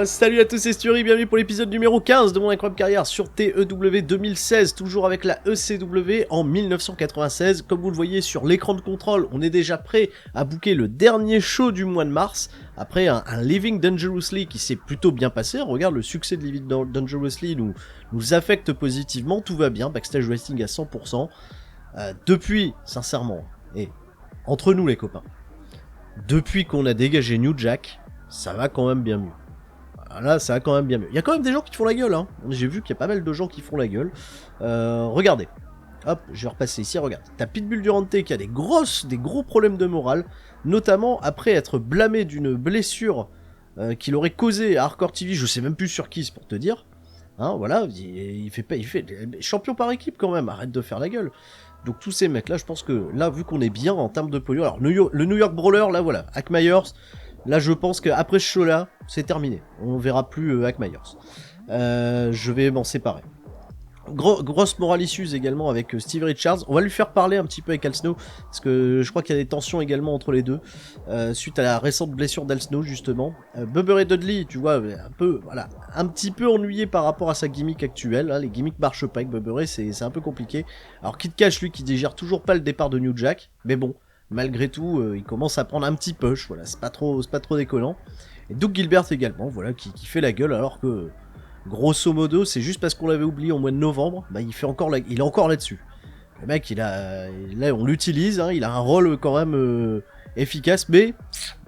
Salut à tous, c'est Sturi, bienvenue pour l'épisode numéro 15 de mon incroyable carrière sur TEW 2016, toujours avec la ECW en 1996. Comme vous le voyez sur l'écran de contrôle, on est déjà prêt à booker le dernier show du mois de mars, après un Living Dangerously qui s'est plutôt bien passé. Regarde, le succès de Living Dangerously nous affecte positivement, tout va bien, backstage wrestling à 100%. Depuis, sincèrement, et entre nous les copains, depuis qu'on a dégagé New Jack, ça va quand même bien mieux. Là, ça va quand même bien mieux. Il y a quand même des gens qui font la gueule, hein. J'ai vu qu'il y a pas mal de gens qui font la gueule. Regardez. Hop, je vais repasser ici, regarde. T'as Pitbull Durante qui a des gros problèmes de morale, notamment après être blâmé d'une blessure qu'il aurait causée à Hardcore TV, je sais même plus sur qui, c'est pour te dire. Hein, voilà, il fait champion par équipe quand même, arrête de faire la gueule. Donc tous ces mecs là, je pense que là, vu qu'on est bien en termes de polio, alors le New York Brawler, là voilà, Hack Myers, là je pense qu'après ce show là, c'est terminé. On verra plus Hack Myers. Je vais m'en séparer. Grosse morale issues également avec Steve Richards. On va lui faire parler un petit peu avec Al Snow, parce que je crois qu'il y a des tensions également entre les deux, suite à la récente blessure d'Al Snow justement. Bubba Ray Dudley, tu vois, un petit peu ennuyé par rapport à sa gimmick actuelle, hein. Les gimmicks marchent pas avec Bubba Ray, c'est un peu compliqué. Alors Kid Cash, lui, qui digère toujours pas le départ de New Jack, mais bon, malgré tout, il commence à prendre un petit push, voilà, c'est pas trop décollant. Et Doug Gilbert également, voilà, qui fait la gueule alors que... Grosso modo, c'est juste parce qu'on l'avait oublié au mois de novembre, bah il est encore là-dessus. Le mec, là, on l'utilise, hein, il a un rôle quand même efficace, mais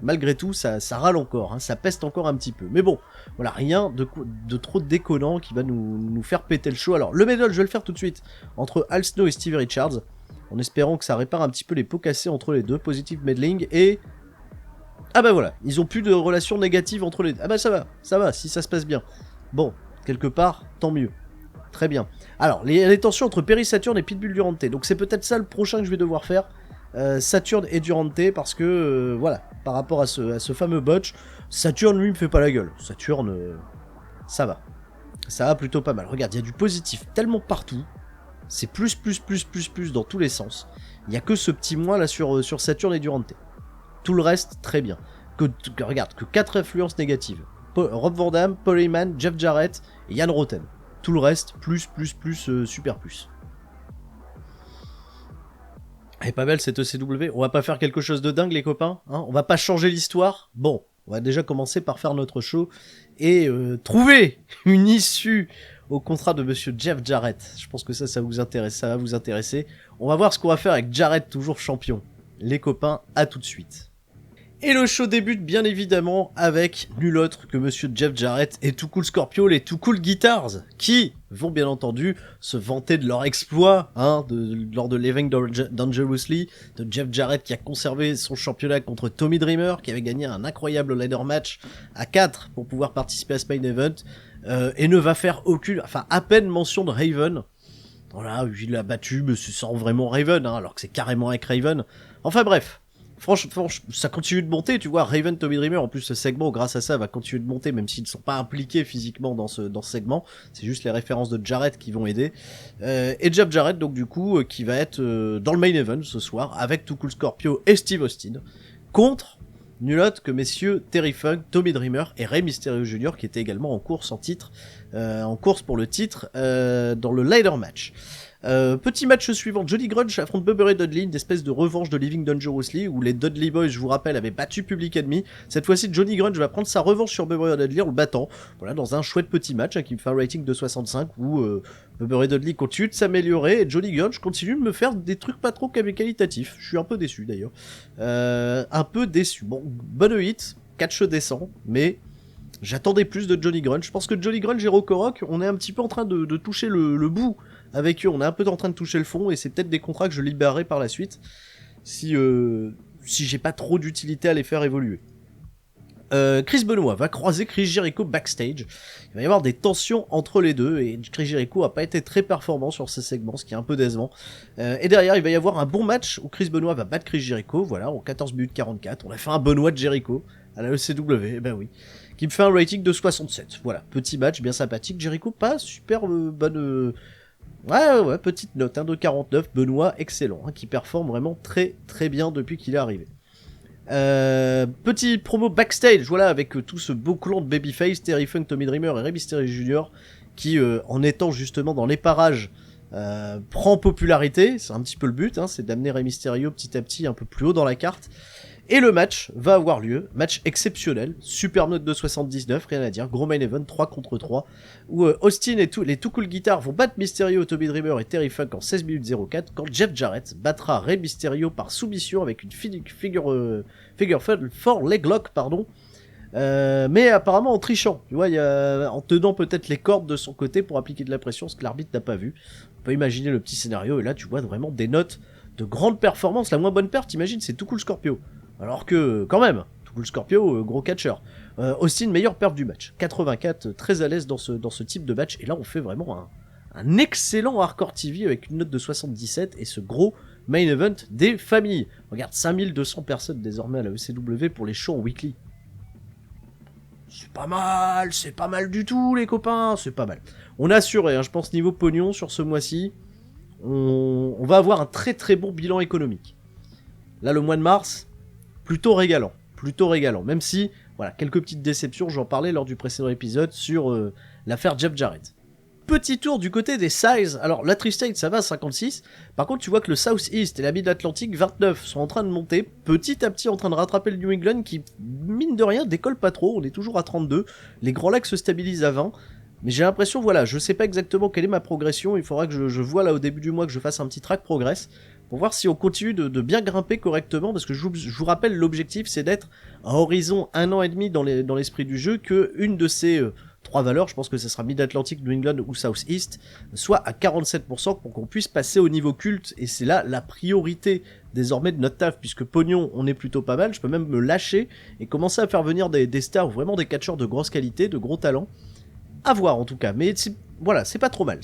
malgré tout, ça râle encore, hein, ça peste encore un petit peu. Mais bon, voilà, rien de trop déconnant qui va nous faire péter le show. Alors, le medal, je vais le faire tout de suite, entre Al Snow et Steve Richards, en espérant que ça répare un petit peu les pots cassés entre les deux, positive meddling, et... Ah bah voilà, ils ont plus de relations négatives entre les deux. Ah bah ça va, si ça se passe bien. Bon, quelque part, tant mieux. Très bien. Alors, les tensions entre Perry Saturn et Pitbull Durante. Donc c'est peut-être ça le prochain que je vais devoir faire. Saturn et Durante, parce que, voilà, par rapport à ce fameux botch, Saturn, lui, me fait pas la gueule. Saturn, ça va. Ça va plutôt pas mal. Regarde, il y a du positif tellement partout. C'est plus dans tous les sens. Il n'y a que ce petit moins là sur Saturn et Durante. Tout le reste, très bien. Regarde, que 4 influences négatives. Rob Van Dam, Paul Heyman, Jeff Jarrett et Yann Roten. Tout le reste, super plus. Elle est pas belle cette ECW. On va pas faire quelque chose de dingue les copains, hein, on va pas changer l'histoire. Bon, on va déjà commencer par faire notre show et trouver une issue au contrat de monsieur Jeff Jarrett. Je pense que ça va vous intéresser. On va voir ce qu'on va faire avec Jarrett, toujours champion. Les copains, à tout de suite. Et le show débute bien évidemment avec nul autre que monsieur Jeff Jarrett et Too Cool Scorpio, les Too Cool Guitars, qui vont bien entendu se vanter de leur exploit, hein, lors de Living Dangerously, de Jeff Jarrett qui a conservé son championnat contre Tommy Dreamer, qui avait gagné un incroyable ladder match à 4 pour pouvoir participer à ce main event, et ne va faire à peine mention de Raven. Voilà, il l'a battu, mais c'est sans vraiment Raven, hein, alors que c'est carrément avec Raven. Enfin bref. Franchement, ça continue de monter, tu vois, Raven, Tommy Dreamer, en plus ce segment, grâce à ça, va continuer de monter, même s'ils ne sont pas impliqués physiquement dans ce segment, c'est juste les références de Jarrett qui vont aider, et Jeff Jarrett, donc du coup, qui va être dans le main event ce soir, avec Too Cool Scorpio et Steve Austin, contre nul autre que messieurs Terry Funk, Tommy Dreamer et Rey Mysterio Jr., qui étaient également en course pour le titre, dans le ladder match. Petit match suivant, Johnny Grudge affronte Bubba Ray Dudley, une espèce de revanche de Living Dangerously où les Dudley Boys, je vous rappelle, avaient battu Public Enemy. Cette fois-ci, Johnny Grudge va prendre sa revanche sur Bubba Ray Dudley en le battant. Voilà, dans un chouette petit match, hein, qui me fait un rating de 65 où Bubba Ray Dudley continue de s'améliorer et Johnny Grudge continue de me faire des trucs pas trop qualitatifs. Je suis un peu déçu d'ailleurs. Bon, bonne hit, catch décent, mais j'attendais plus de Johnny Grudge. Je pense que Johnny Grudge et Rocco Rock, on est un petit peu en train de toucher le bout avec eux. On est un peu en train de toucher le fond et c'est peut-être des contrats que je libérerai par la suite si j'ai pas trop d'utilité à les faire évoluer. Chris Benoit va croiser Chris Jericho backstage. Il va y avoir des tensions entre les deux et Chris Jericho a pas été très performant sur ce segment, ce qui est un peu décevant. Et derrière, il va y avoir un bon match où Chris Benoit va battre Chris Jericho, voilà, en 14 minutes 44. On a fait un Benoit de Jericho à la ECW, ben oui, qui me fait un rating de 67. Voilà, petit match bien sympathique. Jericho, pas super bonne... Ouais, petite note, hein, de 49. Benoit, excellent, hein, qui performe vraiment très bien depuis qu'il est arrivé. Petit promo backstage, voilà, avec tout ce beau clan de Babyface, Terry Funk, Tommy Dreamer et Rey Mysterio Jr. qui, en étant justement dans les parages, prend popularité. C'est un petit peu le but, hein, c'est d'amener Rey Mysterio petit à petit un peu plus haut dans la carte. Et le match va avoir lieu, match exceptionnel, super note de 79, rien à dire, gros main event 3 contre 3, où Austin et les Too Cool Guitars vont battre Mysterio, Tommy Dreamer et Terry Funk en 16 minutes 04, quand Jeff Jarrett battra Rey Mysterio par soumission avec une figure 4 leg lock, pardon, mais apparemment en trichant, tu vois, en tenant peut-être les cordes de son côté pour appliquer de la pression, ce que l'arbitre n'a pas vu. On peut imaginer le petit scénario, et là tu vois vraiment des notes de grande performance. La moins bonne perte, t'imagines, c'est Too Cool Scorpio. Alors que, quand même, Too Cool Scorpio, gros catcheur. Austin, meilleure perf du match. 84, très à l'aise dans ce type de match. Et là, on fait vraiment un excellent Hardcore TV avec une note de 77 et ce gros main event des familles. Regarde, 5200 personnes désormais à la ECW pour les shows en weekly. C'est pas mal du tout, les copains, c'est pas mal. On a assuré, hein, je pense, niveau pognon sur ce mois-ci. On va avoir un très très bon bilan économique. Là, le mois de mars, plutôt régalant, même si, voilà, quelques petites déceptions, j'en parlais lors du précédent épisode sur l'affaire Jeff Jarrett. Petit tour du côté des sizes. Alors, la Tri-State, ça va à 56, par contre, tu vois que le South East et la Mid-Atlantic, 29, sont en train de monter, petit à petit en train de rattraper le New England, qui, mine de rien, décolle pas trop, on est toujours à 32, les Grands Lacs se stabilisent à 20, mais j'ai l'impression, voilà, je sais pas exactement quelle est ma progression, il faudra que je vois là au début du mois que je fasse un petit track progress, pour voir si on continue de bien grimper correctement, parce que je vous rappelle, l'objectif c'est d'être à horizon 1 an et demi dans l'esprit du jeu, que une de ces 3 valeurs, je pense que ce sera Mid-Atlantic, New England ou South East, soit à 47% pour qu'on puisse passer au niveau culte, et c'est là la priorité désormais de notre taf, puisque pognon on est plutôt pas mal, je peux même me lâcher et commencer à faire venir des stars, vraiment des catcheurs de grosse qualité, de gros talent, à voir en tout cas, mais voilà, c'est pas trop mal.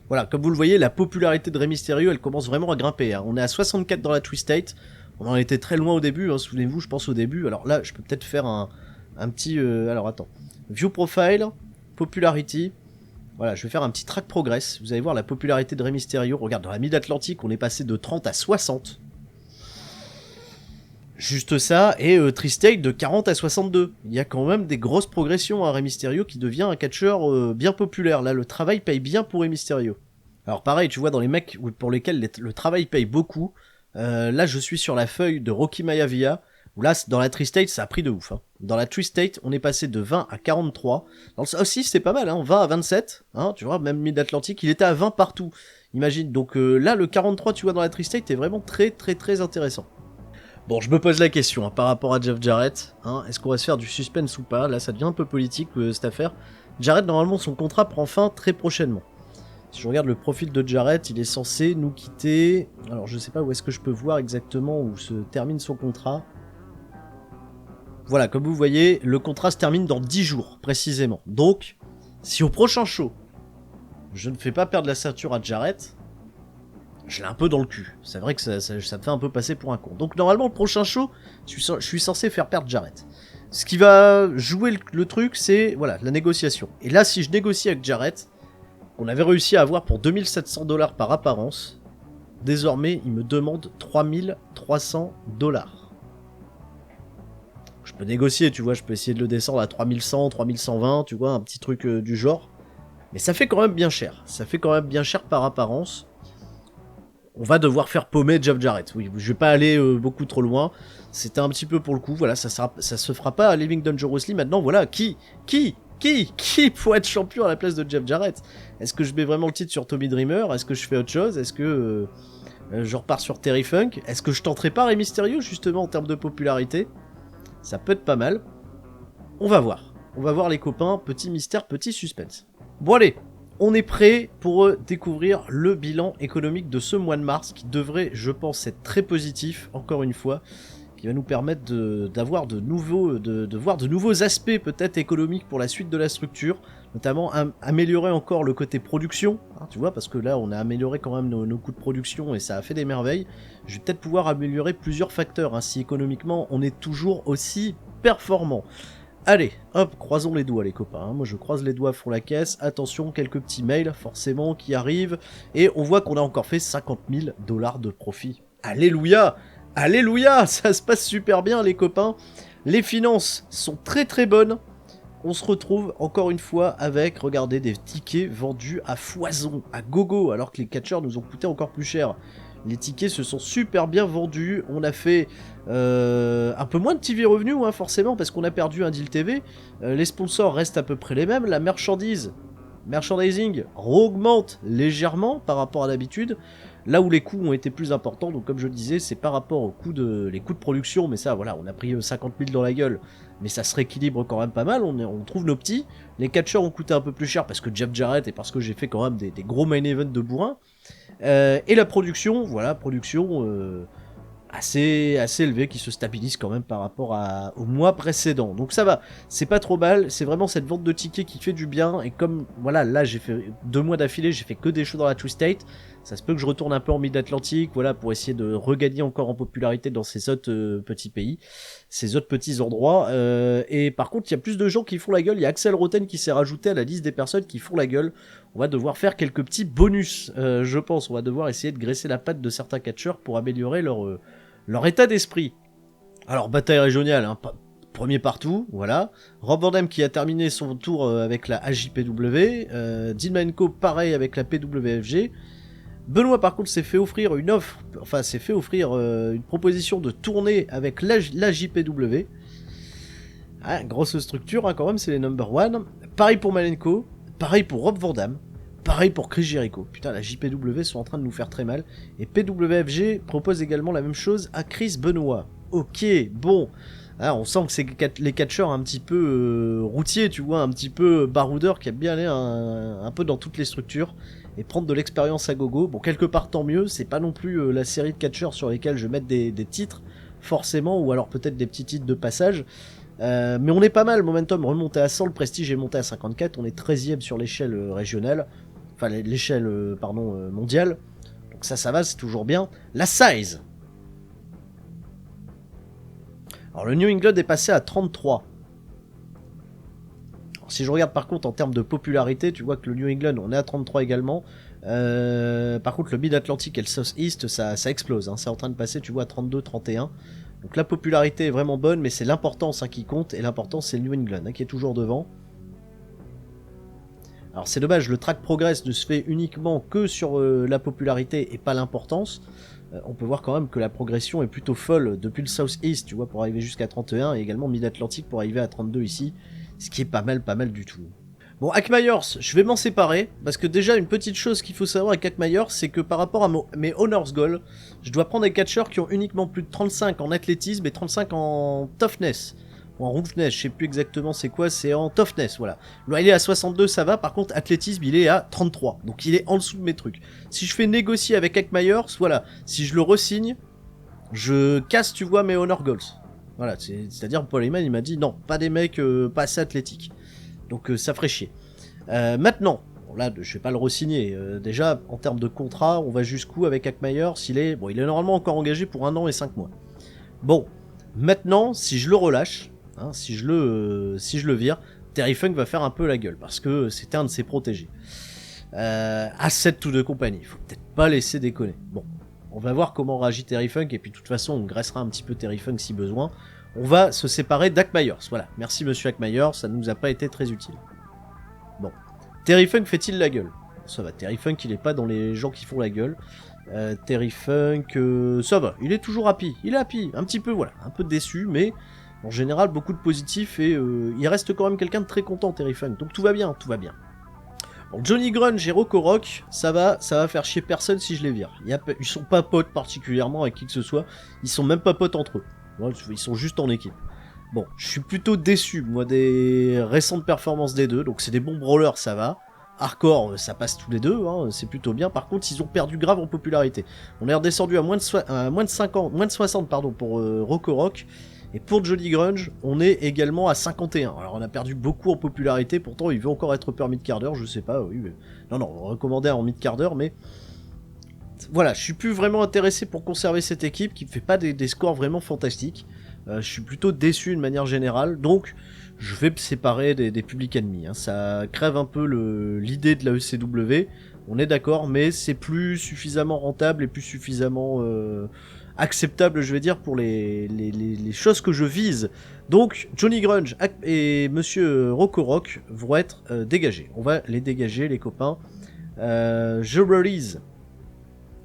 Voilà, comme vous le voyez, la popularité de Rey Mysterio, elle commence vraiment à grimper. Hein. On est à 64 dans la Tri-State. On en était très loin au début, hein, souvenez-vous, je pense au début. Alors là, je peux peut-être faire un petit... alors attends. View Profile, Popularity. Voilà, je vais faire un petit track progress. Vous allez voir la popularité de Rey Mysterio. Regarde, dans la Mid-Atlantic, on est passé de 30 à 60. Juste ça, et Tri-State de 40 à 62. Il y a quand même des grosses progressions à Rey Mysterio qui devient un catcheur bien populaire. Là, le travail paye bien pour Rey Mysterio. Alors pareil, tu vois, dans les mecs pour lesquels le travail paye beaucoup, là je suis sur la feuille de Rocky Maivia, où là, dans la Tri-State, ça a pris de ouf. Hein. Dans la Tri-State, on est passé de 20 à 43. Dans le South East, c'est pas mal, hein, 20 à 27. Hein, tu vois, même Mid-Atlantic, il était à 20 partout. Imagine, donc là, le 43, tu vois, dans la Tri-State, est vraiment très très très intéressant. Bon, je me pose la question hein, par rapport à Jeff Jarrett, hein, est-ce qu'on va se faire du suspense ou pas? Là, ça devient un peu politique cette affaire. Jarrett, normalement, son contrat prend fin très prochainement. Si je regarde le profil de Jarrett, il est censé nous quitter... Alors, je sais pas où est-ce que je peux voir exactement où se termine son contrat. Voilà, comme vous voyez, le contrat se termine dans 10 jours, précisément. Donc, si au prochain show, je ne fais pas perdre la ceinture à Jarrett... je l'ai un peu dans le cul. C'est vrai que ça me fait un peu passer pour un con. Donc normalement, le prochain show, je suis censé faire perdre Jarrett. Ce qui va jouer le truc, c'est voilà, la négociation. Et là, si je négocie avec Jarrett, on avait réussi à avoir pour 2700 $ par apparence, désormais, il me demande 3300 $. Je peux négocier, tu vois, je peux essayer de le descendre à 3100, 3120, tu vois, un petit truc du genre. Mais ça fait quand même bien cher. Ça fait quand même bien cher par apparence. On va devoir faire paumer Jeff Jarrett. Oui, je vais pas aller beaucoup trop loin. C'était un petit peu pour le coup. Voilà, ça se fera pas à Living Dangerously. Maintenant, voilà, qui pour être champion à la place de Jeff Jarrett? Est-ce que je mets vraiment le titre sur Tommy Dreamer? Est-ce que je fais autre chose? Est-ce que je repars sur Terry Funk? Est-ce que je tenterai pas Rey Mysterio, justement, en termes de popularité? Ça peut être pas mal. On va voir. On va voir les copains. Petit mystère, petit suspense. Bon allez, on est prêt pour découvrir le bilan économique de ce mois de mars qui devrait, je pense, être très positif, encore une fois, qui va nous permettre de voir de nouveaux aspects peut-être économiques pour la suite de la structure, notamment améliorer encore le côté production, hein, tu vois, parce que là on a amélioré quand même nos coûts de production et ça a fait des merveilles. Je vais peut-être pouvoir améliorer plusieurs facteurs, hein, si économiquement on est toujours aussi performant. Allez, hop, croisons les doigts les copains, hein. Moi je croise les doigts pour la caisse, attention, quelques petits mails forcément qui arrivent, et on voit qu'on a encore fait 50 000 $ de profit. Alléluia! Alléluia, ça se passe super bien les copains. Les finances sont très très bonnes. On se retrouve encore une fois avec, regardez, des tickets vendus à foison, à gogo, alors que les catcheurs nous ont coûté encore plus cher. Les tickets se sont super bien vendus. On a fait un peu moins de TV revenus, hein, forcément, parce qu'on a perdu un deal TV. Les sponsors restent à peu près les mêmes. La merchandising augmente légèrement par rapport à d'habitude. Là où les coûts ont été plus importants, donc comme je le disais, c'est par rapport aux coûts de production, mais ça, voilà, on a pris 50 000 dans la gueule, mais ça se rééquilibre quand même pas mal, on trouve nos petits. Les catcheurs ont coûté un peu plus cher parce que Jeff Jarrett et parce que j'ai fait quand même des gros main events de bourrin. Et la production, voilà, assez élevé qui se stabilise quand même par rapport au mois précédent. Donc ça va, c'est pas trop mal, c'est vraiment cette vente de tickets qui fait du bien. Et comme voilà, là j'ai fait 2 mois d'affilée, j'ai fait que des shows dans la Twist-State. Ça se peut que je retourne un peu en Mid-Atlantique, voilà, pour essayer de regagner encore en popularité dans ces autres petits pays, ces autres petits endroits. Et par contre, il y a plus de gens qui font la gueule. Il y a Axel Roten qui s'est rajouté à la liste des personnes qui font la gueule. On va devoir faire quelques petits bonus, je pense. On va devoir essayer de graisser la patte de certains catcheurs pour améliorer leur état d'esprit. Alors, bataille régionale, hein, premier partout, voilà. Rob Van Dam qui a terminé son tour avec la AJPW. Dean Malenko, pareil avec la PWFG. Benoît, par contre, s'est fait offrir une proposition de tournée avec la JPW. Ah, grosse structure, hein, quand même, c'est les number one. Pareil pour Malenko, pareil pour Rob Van Dam. Pareil pour Chris Jericho. Putain, la JPW sont en train de nous faire très mal. Et PWFG propose également la même chose à Chris Benoit. Ok, bon. Ah, on sent que c'est les catcheurs un petit peu routiers, tu vois, un petit peu baroudeurs qui aiment bien aller un peu dans toutes les structures et prendre de l'expérience à gogo. Bon, quelque part, tant mieux. C'est pas non plus la série de catcheurs sur lesquels je vais mettre des titres, forcément, ou alors peut-être des petits titres de passage. Mais on est pas mal. Momentum remonté à 100, le Prestige est monté à 54. On est 13e sur l'échelle régionale. Enfin, l'échelle, mondiale. Donc ça va, c'est toujours bien. La size. Alors, le New England est passé à 33. Alors, si je regarde par contre en termes de popularité, tu vois que le New England, on est à 33 également. Par contre, le Mid-Atlantic et le South-East, ça explose. Hein. C'est en train de passer, tu vois, à 32, 31. Donc la popularité est vraiment bonne, mais c'est l'importance qui compte. Et l'importance, c'est le New England qui est toujours devant. Alors c'est dommage, le track progress ne se fait uniquement que sur la popularité et pas l'importance. On peut voir quand même que la progression est plutôt folle depuis le South-East, tu vois, pour arriver jusqu'à 31, et également Mid-Atlantic pour arriver à 32 ici, ce qui est pas mal du tout. Bon, Hack Myers, je vais m'en séparer, parce que déjà une petite chose qu'il faut savoir avec Hack Myers, c'est que par rapport à mes Honors Goal, je dois prendre des catcheurs qui ont uniquement plus de 35 en athlétisme et 35 en toughness. En roughness, je sais plus exactement c'est quoi, c'est en toughness, voilà. Là, il est à 62, ça va, par contre, athlétisme, il est à 33, donc il est en dessous de mes trucs. Si je fais négocier avec Hack Myers, voilà, si je le resigne, je casse, tu vois, mes Honor Goals. Voilà, c'est-à-dire, Paul Heyman, il m'a dit, non, pas des mecs pas assez athlétiques. Donc ça ferait chier. Maintenant, bon, là, je vais pas le re-signer. Déjà, en termes de contrat, on va jusqu'où avec Hack Myers? Il est normalement encore engagé pour 1 an et 5 mois. Bon, maintenant, si je le relâche, hein, si je le vire, Terry Funk va faire un peu la gueule, parce que c'était un de ses protégés. Asset to de compagnie, faut peut-être pas laisser déconner. Bon, on va voir comment réagit Terry Funk, et puis de toute façon, on graissera un petit peu Terry Funk si besoin. On va se séparer d'Hack Myers, voilà. Merci monsieur Hack Myers, ça ne nous a pas été très utile. Bon, Terry Funk fait-il la gueule? Ça va, Terry Funk, il est pas dans les gens qui font la gueule. Terry Funk, ça va, il est toujours happy. Il est happy, un petit peu, voilà, un peu déçu, mais en général, beaucoup de positifs, et il reste quand même quelqu'un de très content, Terry Funk. Donc tout va bien, tout va bien. Bon, Johnny Grunge et Rocco Rock, ça va faire chier personne si je les vire. Ils sont pas potes particulièrement avec qui que ce soit, ils sont même pas potes entre eux. Ils sont juste en équipe. Bon, je suis plutôt déçu, moi, des récentes performances des deux. Donc c'est des bons brawlers, ça va. Hardcore, ça passe tous les deux, hein, c'est plutôt bien. Par contre, ils ont perdu grave en popularité. On est redescendu à moins de 60 pour Rocco Rock. Et pour Johnny Grunge, on est également à 51. Alors on a perdu beaucoup en popularité, pourtant il veut encore être upper mid-carder, je sais pas, oui. Mais... Non, on recommandait en mid-carder, mais... Voilà, je suis plus vraiment intéressé pour conserver cette équipe qui ne fait pas des scores vraiment fantastiques. Je suis plutôt déçu de manière générale, donc je vais me séparer des publics ennemis. Hein. Ça crève un peu l'idée de la ECW, on est d'accord, mais c'est plus suffisamment rentable et plus suffisamment acceptable, je vais dire, pour les choses que je vise. Donc, Johnny Grunge et Monsieur Rocco-Rock vont être dégagés. On va les dégager, les copains. Je release.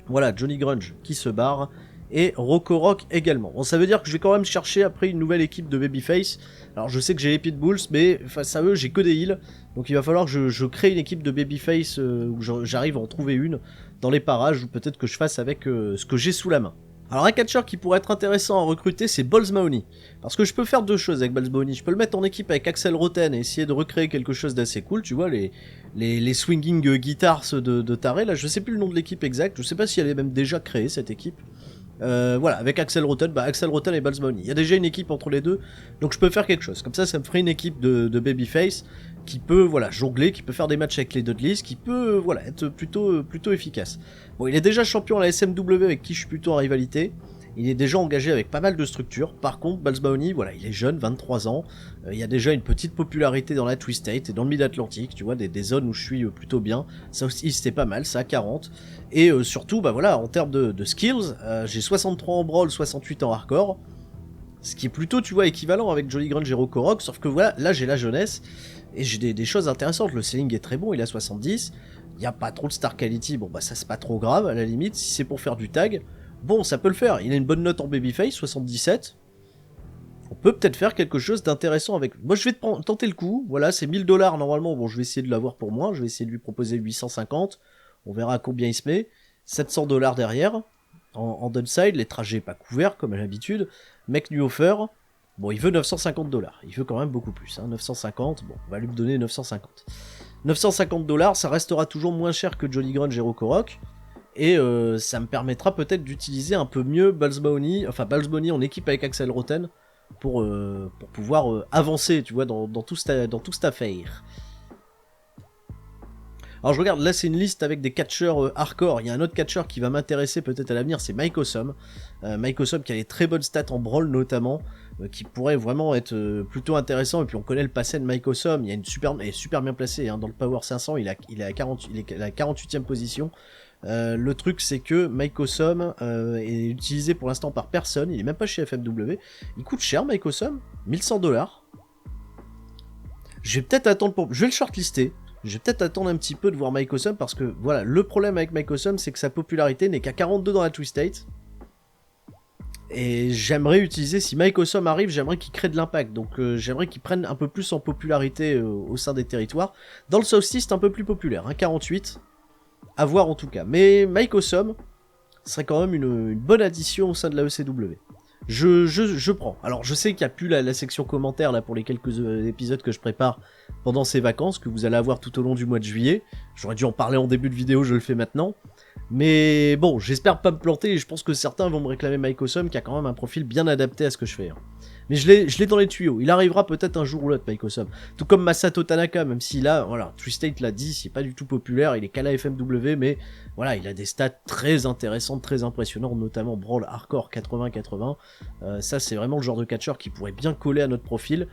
Voilà, Johnny Grunge qui se barre. Et Rocco-Rock également. Bon, ça veut dire que je vais quand même chercher après une nouvelle équipe de Babyface. Alors, je sais que j'ai les Pitbulls, mais face à eux, j'ai que des heals. Donc, il va falloir que je crée une équipe de Babyface où j'arrive à en trouver une dans les parages, ou peut-être que je fasse avec ce que j'ai sous la main. Alors un catcheur qui pourrait être intéressant à recruter, c'est Balls Mahoney. Parce que je peux faire deux choses avec Balls Mahoney. Je peux le mettre en équipe avec Axel Rotten et essayer de recréer quelque chose d'assez cool. Tu vois, les swinging guitars de taré. Là, je sais plus le nom de l'équipe exacte. Je sais pas si elle est même déjà créée, cette équipe. Voilà, avec Axel Rotten, Axel Rotten et Balls Mahoney. Il y a déjà une équipe entre les deux, donc je peux faire quelque chose. Comme ça me ferait une équipe de Babyface qui peut, voilà, jongler, qui peut faire des matchs avec les Dudleys, qui peut, voilà, être plutôt efficace. Bon, il est déjà champion à la SMW avec qui je suis plutôt en rivalité. Il est déjà engagé avec pas mal de structures. Par contre, Balls Mahoney, voilà, il est jeune, 23 ans. Il y a déjà une petite popularité dans la Tri-State et dans le Mid-Atlantique, tu vois, des zones où je suis plutôt bien. Ça aussi, c'était pas mal, ça à 40. Et surtout, bah voilà, en termes de skills, j'ai 63 en brawl, 68 en hardcore. Ce qui est plutôt, tu vois, équivalent avec Johnny Grunge et Rocco-Rock, sauf que voilà, là j'ai la jeunesse, et j'ai des choses intéressantes. Le ceiling est très bon, il a 70. Il n'y a pas trop de star quality, bon bah ça c'est pas trop grave, à la limite, si c'est pour faire du tag. Bon, ça peut le faire, il a une bonne note en Babyface, 77. On peut peut-être faire quelque chose d'intéressant avec... Moi je vais tenter le coup, voilà, c'est 1000$ normalement, bon je vais essayer de l'avoir pour moi, je vais essayer de lui proposer 850, on verra à combien il se met, 700$ derrière, en downside, les trajets pas couverts comme à l'habitude, mec new offer, bon il veut 950$, il veut quand même beaucoup plus, hein, 950, bon on va lui donner 950. 950$, ça restera toujours moins cher que Johnny Grunge et Rocco-Rock, et ça me permettra peut-être d'utiliser un peu mieux Balls Mahoney en équipe avec Axel Rotten pour pouvoir avancer, tu vois, dans toute cette affaire. Alors je regarde, là c'est une liste avec des catcheurs hardcore. Il y a un autre catcheur qui va m'intéresser peut-être à l'avenir, c'est Mike Awesome. Mike Awesome qui a des très bonnes stats en brawl notamment, qui pourrait vraiment être plutôt intéressant. Et puis on connaît le passé de Mike Awesome, il est super bien placé hein, dans le Power 500, il est à la 48e position. Le truc c'est que Mike Awesome est utilisé pour l'instant par personne, il est même pas chez FMW. Il coûte cher Mike Awesome, 1100$. Je vais peut-être attendre je vais le shortlister. Je vais peut-être attendre un petit peu de voir Mike Awesome parce que voilà, le problème avec Mike Awesome c'est que sa popularité n'est qu'à 42 dans la Tri-State. Et j'aimerais utiliser, si Mike Awesome arrive, j'aimerais qu'il crée de l'impact. Donc j'aimerais qu'il prenne un peu plus en popularité au sein des territoires. Dans le South East, un peu plus populaire, hein, 48. À voir en tout cas. Mais Mike Awesome serait quand même une bonne addition au sein de la ECW. Je prends. Alors je sais qu'il n'y a plus la section commentaires là pour les quelques épisodes que je prépare pendant ces vacances que vous allez avoir tout au long du mois de juillet. J'aurais dû en parler en début de vidéo, je le fais maintenant. Mais bon, j'espère pas me planter et je pense que certains vont me réclamer Mike Awesome qui a quand même un profil bien adapté à ce que je fais. Hein. Mais je l'ai dans les tuyaux. Il arrivera peut-être un jour ou l'autre, Mike Awesome. Tout comme Masato Tanaka, même s'il a, voilà, Tri-State l'a dit, il est pas du tout populaire, il est qu'à la FMW, mais voilà, il a des stats très intéressantes, très impressionnantes, notamment Brawl Hardcore 80-80. Ça, c'est vraiment le genre de catcheur qui pourrait bien coller à notre profil.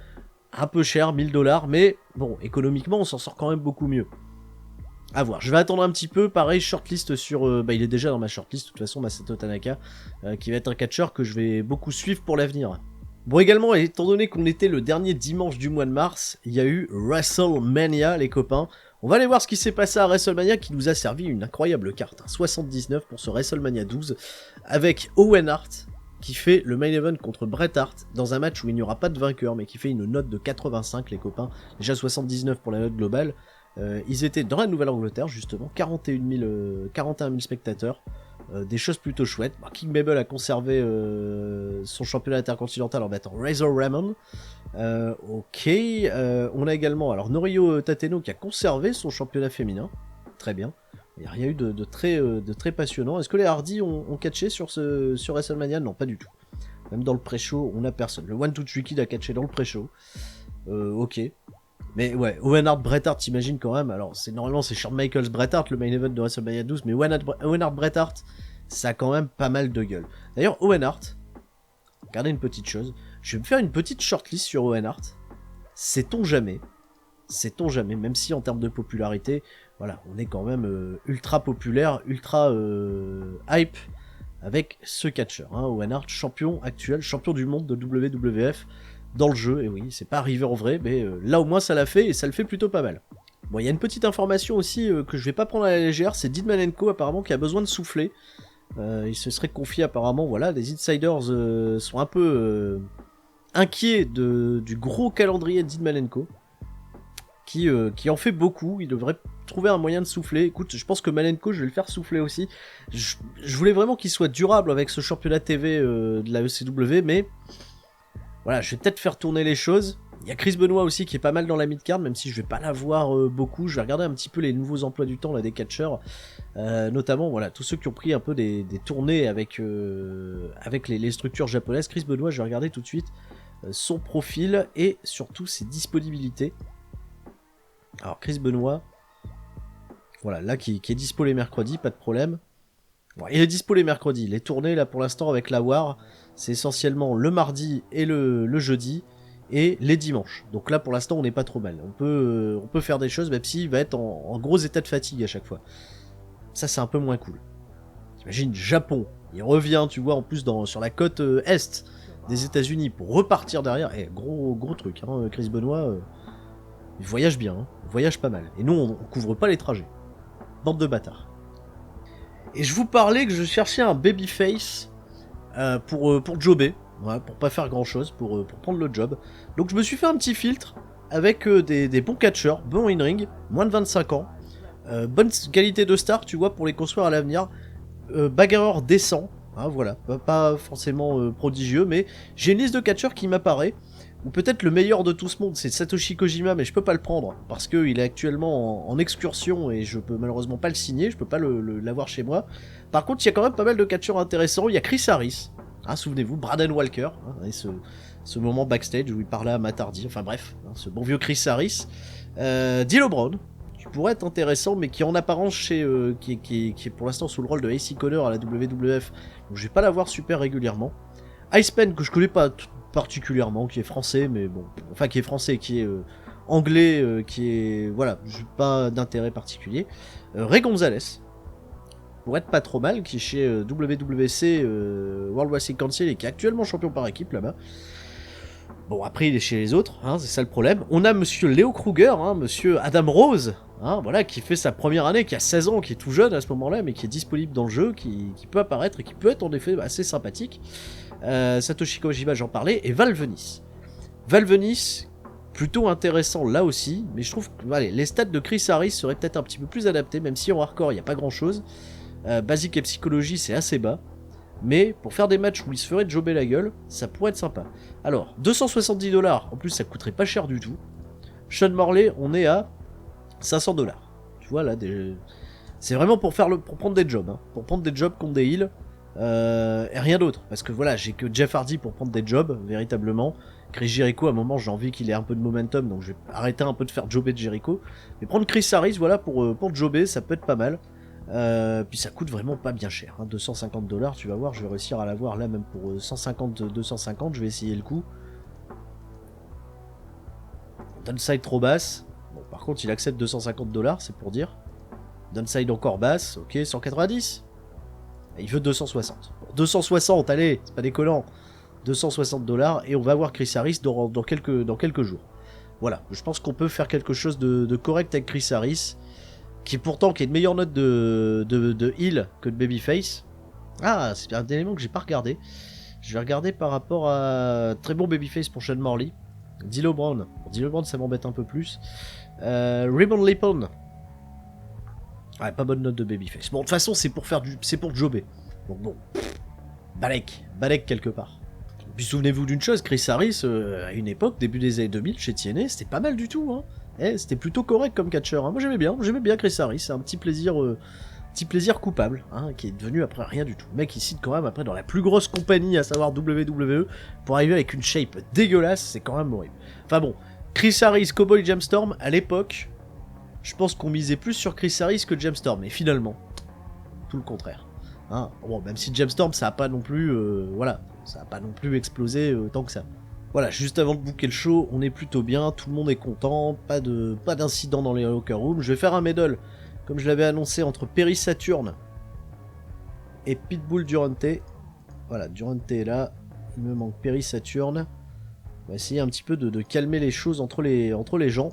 Un peu cher, 1000$, mais bon, économiquement, on s'en sort quand même beaucoup mieux. À voir, je vais attendre un petit peu, pareil, shortlist sur... il est déjà dans ma shortlist, de toute façon, Masato Tanaka, qui va être un catcheur que je vais beaucoup suivre pour l'avenir. Bon, également, étant donné qu'on était le dernier dimanche du mois de mars, il y a eu WrestleMania, les copains. On va aller voir ce qui s'est passé à WrestleMania, qui nous a servi une incroyable carte, hein, 79 pour ce WrestleMania 12, avec Owen Hart, qui fait le main event contre Bret Hart, dans un match où il n'y aura pas de vainqueur, mais qui fait une note de 85, les copains, déjà 79 pour la note globale. Ils étaient dans la Nouvelle-Angleterre, justement, 41 000 spectateurs, des choses plutôt chouettes. Bah, King Mabel a conservé son championnat intercontinental en battant Razor Ramon. Ok, on a également alors Norio Tateno qui a conservé son championnat féminin, très bien. Il n'y a rien eu de très passionnant. Est-ce que les Hardy ont catché sur WrestleMania? Non, pas du tout. Même dans le pré-show, on a personne. Le 1-2-3 Kid a catché dans le pré-show. Ok. Mais ouais, Owen Hart, Bret Hart, t'imagines quand même. Alors, normalement, c'est Shawn Michaels, Bret Hart, le main event de WrestleMania 12. Mais Owen Hart, Bret Hart, ça a quand même pas mal de gueule. D'ailleurs, Owen Hart, regardez une petite chose. Je vais me faire une petite shortlist sur Owen Hart. Sait-on jamais, même si en termes de popularité, voilà, on est quand même ultra populaire, ultra hype avec ce catcheur. Hein, Owen Hart, champion actuel, champion du monde de WWF dans le jeu. Et oui, c'est pas arrivé en vrai, mais là au moins ça l'a fait et ça le fait plutôt pas mal. Bon, il y a une petite information aussi que je vais pas prendre à la légère, c'est Dean Malenko apparemment qui a besoin de souffler. Il se serait confié apparemment, voilà, les insiders sont un peu inquiets du gros calendrier de Dean Malenko. Qui en fait beaucoup, il devrait trouver un moyen de souffler. Écoute, je pense que Malenko, je vais le faire souffler aussi. Je voulais vraiment qu'il soit durable avec ce championnat TV de la ECW, mais voilà, je vais peut-être faire tourner les choses. Il y a Chris Benoit aussi qui est pas mal dans la mid-card, même si je vais pas la voir beaucoup. Je vais regarder un petit peu les nouveaux emplois du temps là, des catcheurs, notamment voilà, tous ceux qui ont pris un peu des tournées avec les structures japonaises. Chris Benoit, je vais regarder tout de suite son profil et surtout ses disponibilités. Alors Chris Benoit, voilà, là qui est dispo les mercredis, pas de problème. Bon, il est dispo les mercredis, les tournées là pour l'instant avec la War, c'est essentiellement le mardi et le jeudi, et les dimanches. Donc là pour l'instant on n'est pas trop mal, on peut faire des choses même s'il va être en gros état de fatigue à chaque fois. Ça c'est un peu moins cool. T'imagines Japon, il revient tu vois en plus sur la côte est des États-Unis pour repartir derrière, gros truc, hein, Chris Benoit... il voyage bien, hein. Il voyage pas mal. Et nous, on couvre pas les trajets. Bande de bâtards. Et je vous parlais que je cherchais un babyface pour jobber. Ouais, pour pas faire grand chose, pour prendre le job. Donc je me suis fait un petit filtre avec des bons catcheurs, bons in-ring, moins de 25 ans. Bonne qualité de star, tu vois, pour les construire à l'avenir. Bagarreur décent. Hein, voilà, pas forcément prodigieux, mais j'ai une liste de catcheurs qui m'apparaît. Ou peut-être le meilleur de tout ce monde, c'est Satoshi Kojima, mais je peux pas le prendre, parce qu'il est actuellement en excursion et je peux malheureusement pas le signer, je peux pas l'avoir chez moi. Par contre, il y a quand même pas mal de catcheurs intéressants, il y a Chris Harris, hein, souvenez-vous, Braden Walker, hein, et ce moment backstage où il parlait à Matt Hardy, enfin bref, hein, ce bon vieux Chris Harris. D'Lo Brown, qui pourrait être intéressant, mais qui en apparence qui est pour l'instant sous le rôle de AC Connor à la WWF, donc je vais pas l'avoir super régulièrement. Iceman, que je connais pas particulièrement, qui est français, mais bon, enfin qui est français, qui est anglais, qui est, voilà, pas d'intérêt particulier. Ray Gonzalez, pour être pas trop mal, qui est chez WWC, World Wrestling Council, et qui est actuellement champion par équipe là-bas. Bon, après il est chez les autres, hein, c'est ça le problème. On a monsieur Leo Kruger, hein, monsieur Adam Rose, hein, voilà, qui fait sa première année, qui a 16 ans, qui est tout jeune à ce moment-là, mais qui est disponible dans le jeu, qui peut apparaître et qui peut être en effet assez sympathique. Satoshi Kojima, j'en parlais, et Val Venis. Val Venis, plutôt intéressant là aussi, mais je trouve que allez, les stats de Chris Harris seraient peut-être un petit peu plus adaptés, même si en hardcore il n'y a pas grand-chose. Basique et psychologie, c'est assez bas. Mais pour faire des matchs où il se ferait jobber la gueule, ça pourrait être sympa. Alors, 270$, en plus ça coûterait pas cher du tout. Sean Morley, on est à 500$. Tu vois là, c'est vraiment pour prendre des jobs, hein. Pour prendre des jobs contre des heals. Et rien d'autre, parce que voilà, j'ai que Jeff Hardy pour prendre des jobs, véritablement. Chris Jericho, à un moment, j'ai envie qu'il ait un peu de momentum, donc je vais arrêter un peu de faire jobber de Jericho. Mais prendre Chris Harris, voilà, pour jobber, ça peut être pas mal. Puis ça coûte vraiment pas bien cher, hein. 250$, tu vas voir, je vais réussir à l'avoir là, même pour 250, je vais essayer le coup. Downside trop basse. Bon, par contre, il accepte 250$, c'est pour dire. Downside encore basse, ok, 190. Il veut 260. Bon, 260, allez, c'est pas décollant. 260$, et on va voir Chris Harris dans quelques jours. Voilà, je pense qu'on peut faire quelque chose de correct avec Chris Harris, qui pourtant qui a une meilleure note de heal que de babyface. Ah, c'est un élément que j'ai pas regardé. Je vais regarder par rapport à très bon babyface pour Sean Morley. D'Lo Brown. Pour D'Lo Brown, ça m'embête un peu plus. Raymond Lipon. Ouais, pas bonne note de babyface. Bon, de toute façon, c'est pour jobber. Donc bon, Balek quelque part. Puis souvenez-vous d'une chose, Chris Harris, à une époque, début des années 2000, chez TNA, c'était pas mal du tout, hein. C'était plutôt correct comme catcheur, hein. Moi j'aimais bien Chris Harris, c'est un petit plaisir coupable, hein, qui est devenu après rien du tout. Le mec il cite quand même après dans la plus grosse compagnie, à savoir WWE, pour arriver avec une shape dégueulasse, c'est quand même horrible. Enfin bon, Chris Harris, Cowboy Jamstorm, à l'époque, je pense qu'on misait plus sur Chris Harris que Jamstorm, mais finalement, tout le contraire. Hein, bon, même si Jamstorm ça a pas non plus, ça a pas non plus explosé tant que ça. Voilà, juste avant de booker le show, on est plutôt bien, tout le monde est content, pas d'incident dans les locker rooms. Je vais faire un medal comme je l'avais annoncé, entre Perry Saturn et Pitbull Durante. Voilà, Durante est là. Il me manque Perry Saturn. On va essayer un petit peu de calmer les choses entre les gens.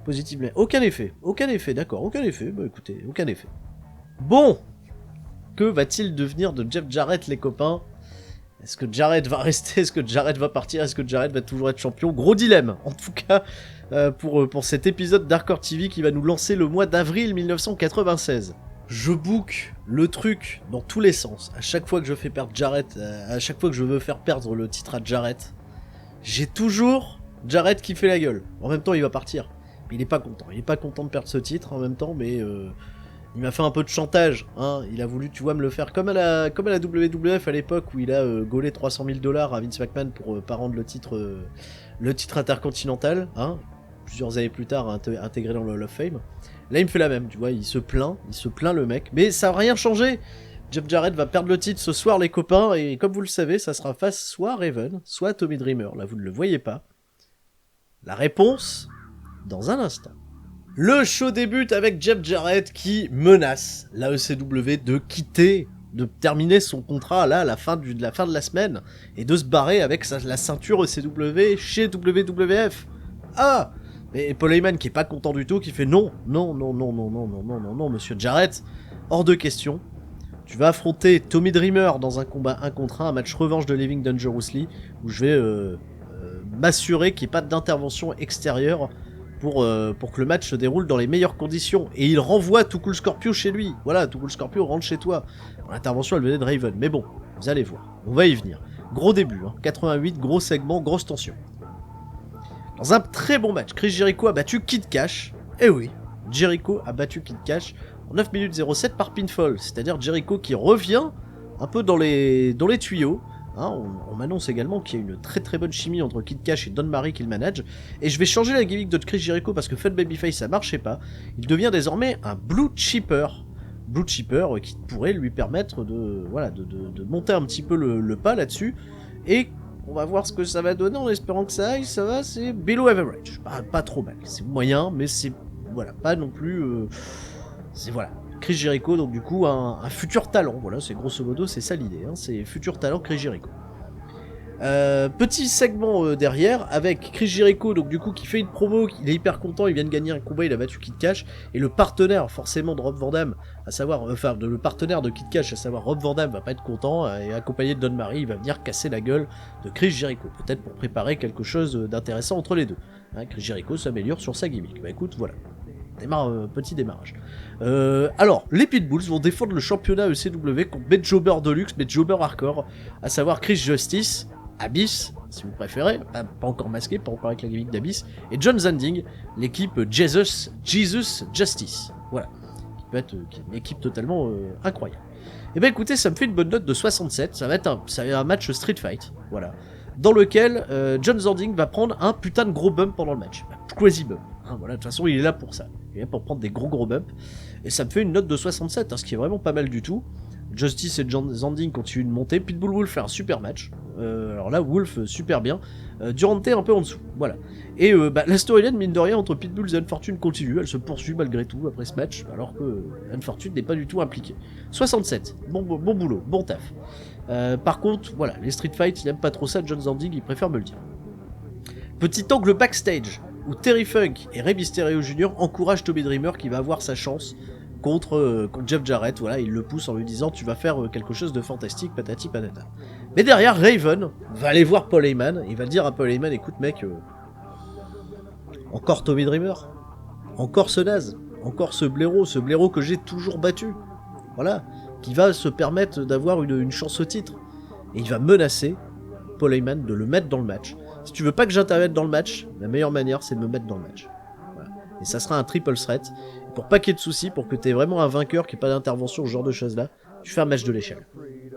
Positivement. Aucun effet, d'accord, aucun effet. Bah écoutez, aucun effet. Bon, que va-t-il devenir de Jeff Jarrett, les copains? Est-ce que Jarrett va rester? Est-ce que Jarrett va partir? Est-ce que Jarrett va toujours être champion? Gros dilemme, en tout cas, pour cet épisode d'Hardcore TV qui va nous lancer le mois d'avril 1996. Je book le truc dans tous les sens. À chaque fois que je fais perdre Jarrett, à chaque fois que je veux faire perdre le titre à Jarrett, j'ai toujours Jarrett qui fait la gueule. En même temps, il va partir. Mais il est pas content. Il est pas content de perdre ce titre en même temps, mais il m'a fait un peu de chantage. Hein. Il a voulu, tu vois, me le faire comme à la WWF à l'époque où il a gaulé 300 000 $ à Vince McMahon pour pas rendre le titre intercontinental. Hein. Plusieurs années plus tard, intégré dans le Hall of Fame. Là, il me fait la même, tu vois, il se plaint le mec. Mais ça va rien changer. Jeff Jarrett va perdre le titre ce soir, les copains, et comme vous le savez, ça sera face soit à Raven, soit à Tommy Dreamer. Là, vous ne le voyez pas. La réponse, dans un instant. Le show débute avec Jeff Jarrett qui menace la ECW de quitter, de terminer son contrat là à la fin de la semaine, et de se barrer avec la ceinture ECW chez WWF. Ah! Et Paul Heyman qui est pas content du tout, qui fait non, monsieur Jarrett, hors de question. Tu vas affronter Tommy Dreamer dans un combat 1 contre 1, un match revanche de Living Dangerously, où je vais m'assurer qu'il n'y ait pas d'intervention extérieure pour que le match se déroule dans les meilleures conditions. Et il renvoie Too Cool Scorpio chez lui. Voilà, Too Cool Scorpio rentre chez toi. L'intervention, elle venait de Raven. Mais bon, vous allez voir, on va y venir. Gros début, hein. 88, gros segment, grosse tension. Dans un très bon match, Chris Jericho a battu Kid Cash. Eh oui, Jericho a battu Kid Cash en 9 minutes 07 par pinfall. C'est-à-dire Jericho qui revient un peu dans les tuyaux. Hein, on m'annonce également qu'il y a une très très bonne chimie entre Kid Cash et Don Marie qui le manage. Et je vais changer la gimmick de Chris Jericho parce que Fun Babyface ça marchait pas. Il devient désormais un Blue Chipper. Blue Chipper qui pourrait lui permettre de monter un petit peu le pas là-dessus. Et on va voir ce que ça va donner en espérant que ça aille. Ça va, c'est below average. Pas trop mal. C'est moyen, mais c'est voilà, pas non plus. C'est voilà. Chris Jericho, donc du coup un futur talent, voilà, c'est grosso modo c'est ça l'idée, hein, c'est futur talent Chris Jericho. Petit segment derrière avec Chris Jericho, donc du coup qui fait une promo, il est hyper content, il vient de gagner un combat, il a battu Kid Cash, et le partenaire forcément de Rob Van Dam, à savoir, le partenaire de Kid Cash, à savoir Rob Van Dam, va pas être content, et accompagné de Don Marie, il va venir casser la gueule de Chris Jericho, peut-être pour préparer quelque chose d'intéressant entre les deux. Hein, Chris Jericho s'améliore sur sa gimmick, bah écoute, voilà. Petit démarrage. Alors, les Pitbulls vont défendre le championnat ECW contre Medjobber Deluxe, Medjobber Hardcore, à savoir Chris Justice, Abyss, si vous préférez, pas encore masqué, pas encore avec la gimmick d'Abyss, et John Zanding, l'équipe Jesus Justice. Voilà. Qui peut être une équipe totalement incroyable. Et ben écoutez, ça me fait une bonne note de 67, ça va être un match Street Fight, voilà. Dans lequel John Zanding va prendre un putain de gros bump pendant le match. Crazy bump. Hein, voilà, de toute façon, il est là pour ça. Il est là pour prendre des gros bumps. Et ça me fait une note de 67, hein, ce qui est vraiment pas mal du tout. Justice et John Zanding continuent de monter. Pitbull Wolf fait un super match. Alors là, Wolf, super bien. Durante un peu en dessous. Voilà. Et la storyline, mine de rien, entre Pitbull et Unfortune continue. Elle se poursuit malgré tout après ce match. Alors que Unfortune n'est pas du tout impliqué. 67. Bon boulot. Bon taf. Par contre, voilà, les Street Fight, il aime pas trop ça. John Zanding, il préfère me le dire. Petit angle backstage où Terry Funk et Rey Mysterio Jr. encouragent Tommy Dreamer qui va avoir sa chance contre Jeff Jarrett. Voilà, il le pousse en lui disant tu vas faire quelque chose de fantastique, patati patata. Mais derrière, Raven va aller voir Paul Heyman et il va dire à Paul Heyman écoute mec, encore Tommy Dreamer, encore ce naze, encore ce blaireau que j'ai toujours battu. Voilà, qui va se permettre d'avoir une chance au titre. Et il va menacer Paul Heyman de le mettre dans le match. Si tu veux pas que j'intervienne dans le match, la meilleure manière c'est de me mettre dans le match. Voilà. Et ça sera un triple threat. Et pour pas qu'il y ait de soucis, pour que tu aies vraiment un vainqueur qui n'ait pas d'intervention, ce genre de choses là, tu fais un match de l'échelle.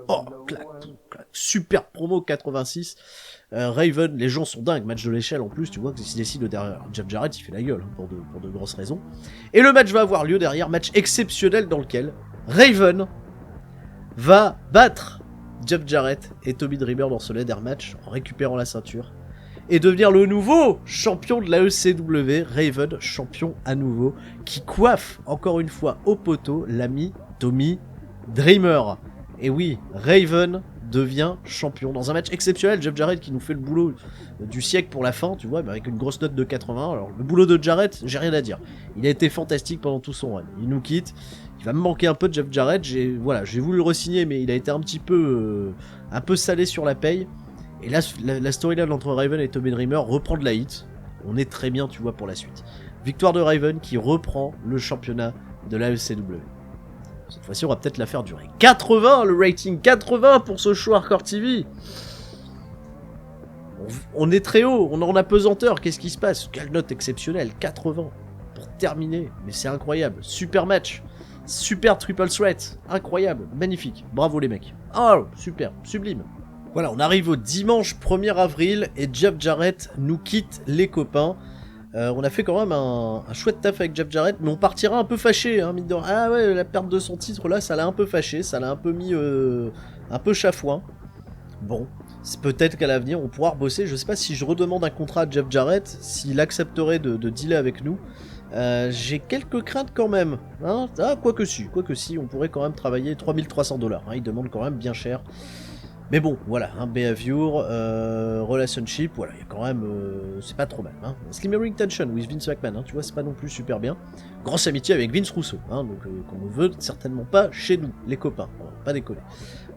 Oh, clac. Super promo 86. Raven, les gens sont dingues, match de l'échelle en plus, tu vois que s'il décide derrière Jeff Jarrett, il fait la gueule hein, pour de grosses raisons. Et le match va avoir lieu derrière, match exceptionnel dans lequel Raven va battre Jeff Jarrett et Tommy Dreamer dans ce ladder match en récupérant la ceinture. et devenir le nouveau champion de la ECW, Raven, champion à nouveau, qui coiffe encore une fois au poteau l'ami Tommy Dreamer. Et oui, Raven devient champion dans un match exceptionnel. Jeff Jarrett qui nous fait le boulot du siècle pour la fin, tu vois, mais avec une grosse note de 80. Alors le boulot de Jarrett, j'ai rien à dire. Il a été fantastique pendant tout son run. Il nous quitte. Il va me manquer un peu de Jeff Jarrett. J'ai voulu le re-signer, mais il a été un peu salé sur la paye. Et là, la storyline entre Raven et Tommy Dreamer reprend de la hit. On est très bien, tu vois, pour la suite. Victoire de Raven qui reprend le championnat de la ECW. Cette fois-ci, on va peut-être la faire durer. 80, le rating 80 pour ce show Hardcore TV. On est très haut, on est en apesanteur. Qu'est-ce qui se passe? Quelle note exceptionnelle, 80 pour terminer. Mais c'est incroyable. Super match. Super triple threat. Incroyable, magnifique. Bravo les mecs. Oh, super, sublime. Voilà, on arrive au dimanche 1er avril et Jeff Jarrett nous quitte les copains. On a fait quand même un chouette taf avec Jeff Jarrett, mais on partira un peu fâché, hein, mine de rien. Ah ouais, la perte de son titre là, ça l'a un peu fâché, ça l'a un peu mis un peu chafouin. Bon, c'est peut-être qu'à l'avenir on pourra rebosser. Je sais pas si je redemande un contrat à Jeff Jarrett, s'il accepterait de dealer avec nous. J'ai quelques craintes quand même, hein. Ah, quoique si, on pourrait quand même travailler 3300 $, hein, il demande quand même bien cher. Mais bon, voilà, un behavior, relationship, voilà, il y a quand même, c'est pas trop mal, hein. Slimmering Tension with Vince McMahon, hein, tu vois, c'est pas non plus super bien. Grosse amitié avec Vince Russo, hein, donc qu'on ne veut certainement pas chez nous, les copains, pas déconner.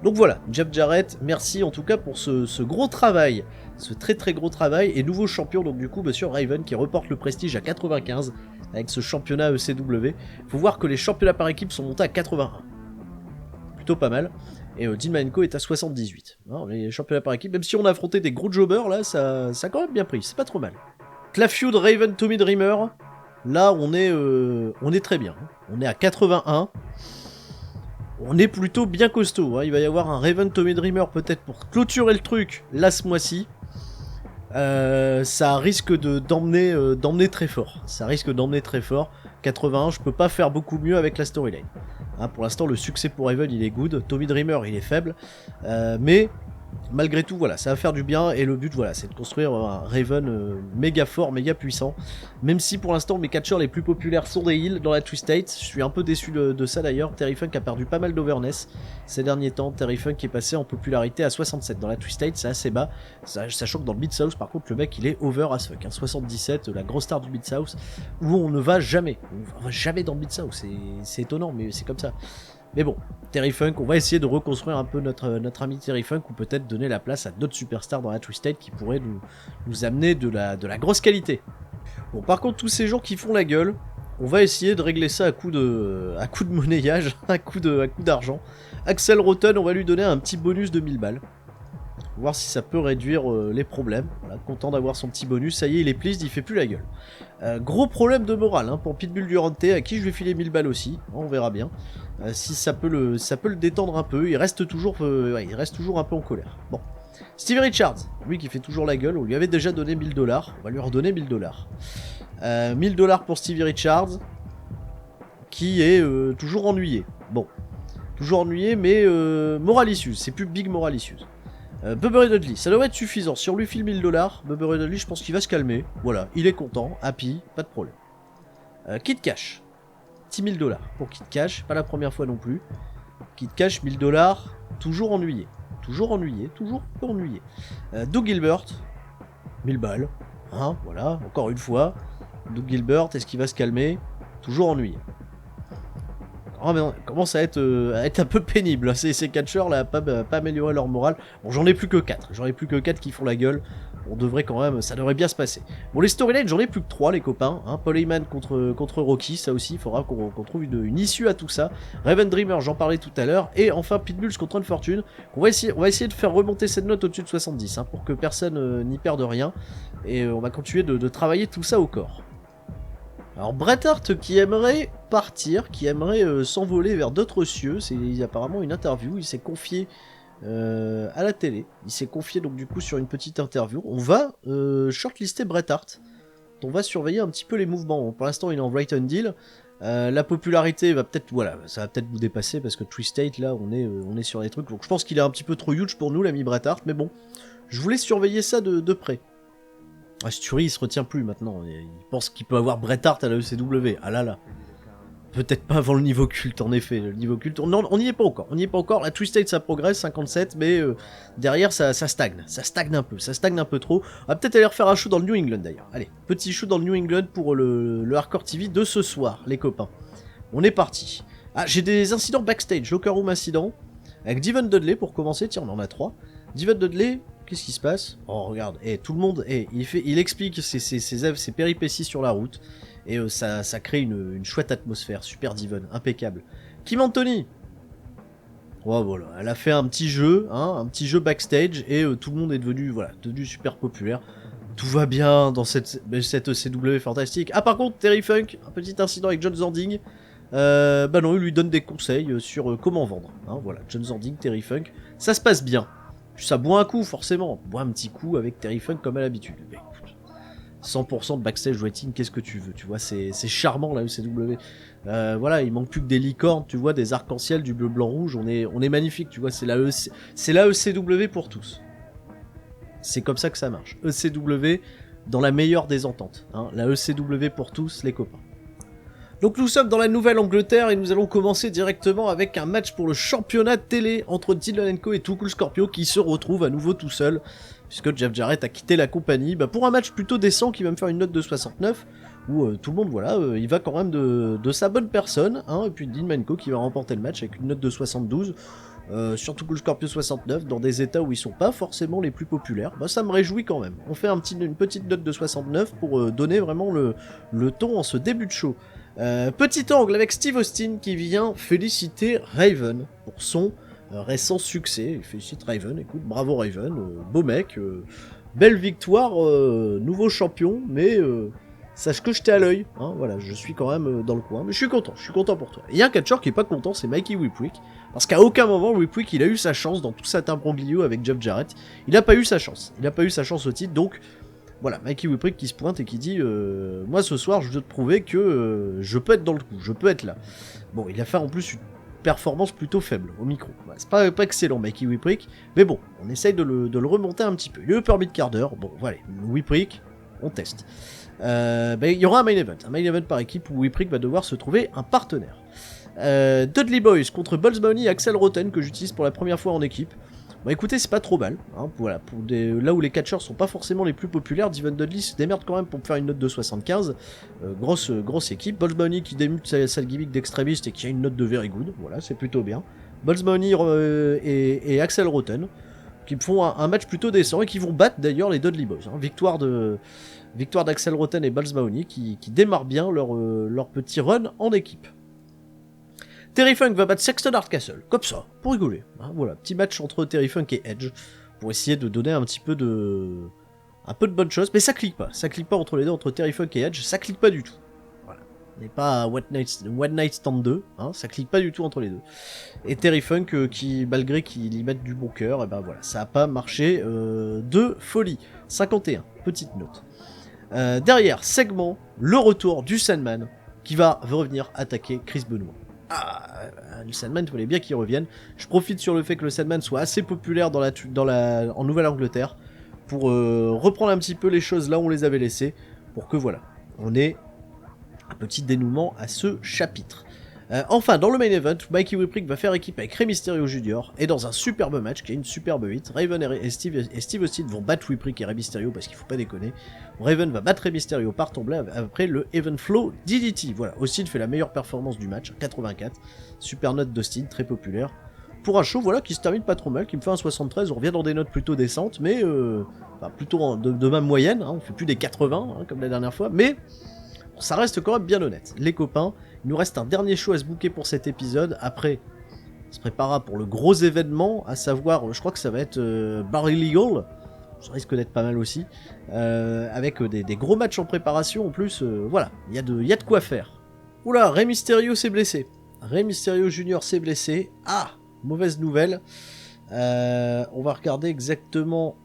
Donc voilà, Jeff Jarrett, merci en tout cas pour ce gros travail, ce très très gros travail, et nouveau champion, donc du coup, monsieur Raven, qui reporte le prestige à 95, avec ce championnat ECW. Faut voir que les championnats par équipe sont montés à 81. Plutôt pas mal. Et Dean Malenko est à 78. Non, les championnats par équipe, même si on a affronté des gros jobbers, là, ça a quand même bien pris, c'est pas trop mal. La feud Raven Tommy Dreamer, là on est très bien. On est à 81. On est plutôt bien costaud, hein. Il va y avoir un Raven Tommy Dreamer peut-être pour clôturer le truc là ce mois-ci. Ça risque d'emmener très fort. Ça risque d'emmener très fort. 81, je peux pas faire beaucoup mieux avec la storyline. Hein, pour l'instant, le succès pour Raven, il est good. Tommy Dreamer, il est faible. Mais malgré tout, voilà, ça va faire du bien. Et le but, voilà, c'est de construire un Raven méga fort, méga puissant. Même si pour l'instant, mes catcheurs les plus populaires sont des heals dans la Twist-State. Je suis un peu déçu de ça d'ailleurs. Terry Funk a perdu pas mal d'overness ces derniers temps. Terry Funk est passé en popularité à 67 dans la Twist-State, c'est assez bas. Sachant que dans le Mid-South, par contre, le mec il est over as fuck. Hein. 77, la grosse star du Mid-South, où on ne va jamais. On va jamais dans le Mid-South. C'est étonnant, mais c'est comme ça. Mais bon, Terry Funk, on va essayer de reconstruire un peu notre ami Terry Funk, ou peut-être donner la place à d'autres superstars dans la Twist-State qui pourraient nous amener de la grosse qualité. Bon, par contre, tous ces gens qui font la gueule, on va essayer de régler ça à coup de monnayage, à coup d'argent. Axel Rotten, on va lui donner un petit bonus de 1000 balles. Voir si ça peut réduire les problèmes. Voilà, content d'avoir son petit bonus, ça y est, il est pleased, il fait plus la gueule. Gros problème de morale hein, pour Pitbull Durante, à qui je vais filer 1000 balles aussi, on verra bien. Si ça peut le détendre un peu, il reste toujours un peu en colère. Bon. Stevie Richards, lui qui fait toujours la gueule, on lui avait déjà donné 1000 $, on va lui redonner 1000 $. 1000 $ pour Stevie Richards, qui est toujours ennuyé. Bon, toujours ennuyé, mais moral issues, c'est plus Big moral issues. Bubba Dudley, ça devrait être suffisant. Si on lui file 1000 $, Bubba Dudley, je pense qu'il va se calmer. Voilà, il est content, happy, pas de problème. Kid Cash, 10 000 $ pour Kid Cash, pas la première fois non plus. Kid Cash, 1000 $, toujours ennuyé. Toujours ennuyé, toujours peu ennuyé. Doug Gilbert, 1000 balles. Hein, voilà, encore une fois. Doug Gilbert, est-ce qu'il va se calmer? Toujours ennuyé. Oh, mais on commence à être un peu pénible. Ces catcheurs là, pas améliorer leur morale. Bon, j'en ai plus que 4. J'en ai plus que 4 qui font la gueule. On devrait quand même, ça devrait bien se passer. Bon, les storylines, j'en ai plus que 3, les copains. Hein. Paul Heyman contre Rocky, ça aussi, il faudra qu'on trouve une issue à tout ça. Raven Dreamer, j'en parlais tout à l'heure. Et enfin, Pitbulls contre Unfortune. On va essayer de faire remonter cette note au-dessus de 70, hein, pour que personne n'y perde rien. Et on va continuer de travailler tout ça au corps. Alors Bret Hart qui aimerait partir, qui aimerait s'envoler vers d'autres cieux, c'est apparemment une interview, il s'est confié à la télé, il s'est confié donc du coup sur une petite interview. On va shortlister Bret Hart, on va surveiller un petit peu les mouvements. Pour l'instant il est en Right and Deal, la popularité va peut-être, voilà, ça va peut-être vous dépasser parce que Twist-State là on est sur des trucs, donc je pense qu'il est un petit peu trop huge pour nous l'ami Bret Hart, mais bon, je voulais surveiller ça de près. Ah, Sturi, il se retient plus maintenant. Il pense qu'il peut avoir Bret Hart à la ECW. Ah là là. Peut-être pas avant le niveau culte, en effet. Le niveau culte, non, on n'y est pas encore. On n'y est pas encore. La Twisted, ça progresse, 57, mais derrière, ça stagne. Ça stagne un peu. Ça stagne un peu trop. On va peut-être aller refaire un show dans le New England, d'ailleurs. Allez, petit show dans le New England pour le Hardcore TV de ce soir, les copains. On est parti. Ah, j'ai des incidents backstage. Locker room incident. Avec Devon Dudley, pour commencer. Tiens, on en a 3. Devon Dudley... Qu'est-ce qui se passe? Oh, regarde, tout le monde, il explique ses péripéties sur la route, et ça crée une chouette atmosphère, super Devon, impeccable. Kim Anthony. Oh, voilà, elle a fait un petit jeu backstage, et tout le monde est devenu super populaire. Tout va bien dans cette ECW fantastique. Ah, par contre, Terry Funk, un petit incident avec John Zanding. Bah non, il lui donne des conseils sur comment vendre. Hein, voilà, John Zanding, Terry Funk, ça se passe bien. Ça boit un coup, forcément. Bois un petit coup avec Terry Funk comme à l'habitude. Mais écoute, 100% de backstage waiting, qu'est-ce que tu veux? Tu vois, c'est charmant la ECW. Voilà, il manque plus que des licornes, tu vois, des arcs-en-ciel, du bleu, blanc, rouge. On est magnifique, tu vois. C'est la ECW pour tous. C'est comme ça que ça marche. ECW dans la meilleure des ententes. Hein. La ECW pour tous, les copains. Donc nous sommes dans la Nouvelle-Angleterre et nous allons commencer directement avec un match pour le championnat de télé entre Dylan & Co et Too Cool Scorpio qui se retrouvent à nouveau tout seul puisque Jeff Jarrett a quitté la compagnie pour un match plutôt décent qui va me faire une note de 69 où tout le monde il va quand même de sa bonne personne hein, et puis Dylan & Co qui va remporter le match avec une note de 72 sur Too Cool Scorpio 69 dans des états où ils sont pas forcément les plus populaires. Ça me réjouit quand même. On fait une petite note de 69 pour donner vraiment le ton en ce début de show. Petit angle avec Steve Austin qui vient féliciter Raven pour son récent succès. Il félicite Raven, écoute, bravo Raven, beau mec, belle victoire, nouveau champion, mais sache que je t'ai à l'œil, hein, voilà, je suis quand même dans le coin, mais je suis content pour toi. Il y a un catcheur qui est pas content, c'est Mikey Whipwreck, parce qu'à aucun moment Whipwreck il a eu sa chance dans tout cet imbroglio avec Jeff Jarrett, il a pas eu sa chance au titre, donc voilà, Mikey Whipwreck qui se pointe et qui dit moi ce soir je veux te prouver que je peux être dans le coup, je peux être là. Bon, il a fait en plus une performance plutôt faible au micro. Voilà, c'est pas excellent Mikey Whipwreck, mais bon, on essaye de le remonter un petit peu. Il est upper mid-carder, bon voilà, Whipwreck, on teste. Il y aura un main event par équipe où Whipwreck va devoir se trouver un partenaire. Dudley Boys contre Bugs Bunny et Axel Rotten que j'utilise pour la première fois en équipe. Écoutez, c'est pas trop mal, hein, voilà, là où les catcheurs sont pas forcément les plus populaires, Devon Dudley se démerde quand même pour me faire une note de 75, grosse équipe, Bugs Bunny qui démute sa gimmick d'extrémiste et qui a une note de very good, voilà, c'est plutôt bien, Bugs Bunny et Axel Rotten, qui font un match plutôt décent et qui vont battre d'ailleurs les Dudley Boys, hein, victoire d'Axel Rotten et Bugs Bunny qui démarrent bien leur petit run en équipe. Terry Funk va battre Sexton Hardcastle, comme ça, pour rigoler. Hein, voilà, petit match entre Terry Funk et Edge, pour essayer de donner un peu de bonnes choses, mais ça clique pas entre les deux, entre Terry Funk et Edge, ça clique pas du tout. Voilà, on n'est pas à One Night Stand 2, hein, ça clique pas du tout entre les deux. Et Terry Funk, qui, malgré qu'il y mette du bon cœur, et voilà, ça a pas marché de folie. 51, petite note. Derrière, segment, le retour du Sandman, qui va revenir attaquer Chris Benoit. Le Sandman, il fallait bien qu'il revienne. Je profite sur le fait que le Sandman soit assez populaire en Nouvelle-Angleterre pour reprendre un petit peu les choses là où on les avait laissées, pour que voilà, on ait un petit dénouement à ce chapitre. Enfin, dans le main event, Mikey Whipwreck va faire équipe avec Rey Mysterio Jr. et dans un superbe match, qui est une superbe hit, Raven et Steve Austin vont battre Whipwreck et Rey Mysterio parce qu'il faut pas déconner. Raven va battre Rey Mysterio par tomber après le Even Flow DDT. Voilà, Austin fait la meilleure performance du match, 84. Super note d'Austin, très populaire. Pour un show, voilà, qui se termine pas trop mal, qui me fait un 73, on revient dans des notes plutôt décentes, mais plutôt de même moyenne, hein, on fait plus des 80, hein, comme la dernière fois, mais ça reste quand même bien honnête. Les copains, il nous reste un dernier show à se booker pour cet épisode. Après, on se préparera pour le gros événement, à savoir, je crois que ça va être Barry Legal. Ça risque d'être pas mal aussi. Avec des gros matchs en préparation en plus. Voilà, il y a de quoi faire. Oula, Rey Mysterio s'est blessé. Rey Mysterio Jr. s'est blessé. Ah, mauvaise nouvelle. On va regarder exactement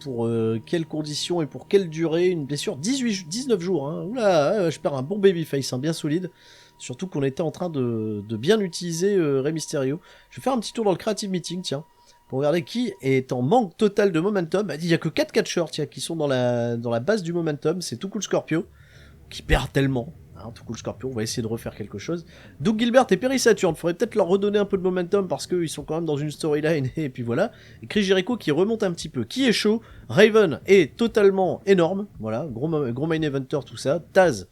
pour quelles conditions et pour quelle durée. Une blessure 19 jours. Hein. Oula, je perds un bon babyface, hein, bien solide. Surtout qu'on était en train de bien utiliser Rey Mysterio. Je vais faire un petit tour dans le Creative Meeting, tiens, pour regarder qui est en manque total de momentum. Il y a que 4 catcheurs qui sont dans la base du momentum. C'est Too Cool Scorpio qui perd tellement. Too Cool Scorpio, on va essayer de refaire quelque chose. Doug Gilbert et Perry Saturn, faudrait peut-être leur redonner un peu de momentum parce qu'ils sont quand même dans une storyline et puis voilà. Et Chris Jericho qui remonte un petit peu. Qui est chaud? Raven est totalement énorme, voilà, gros main eventer tout ça. Taz,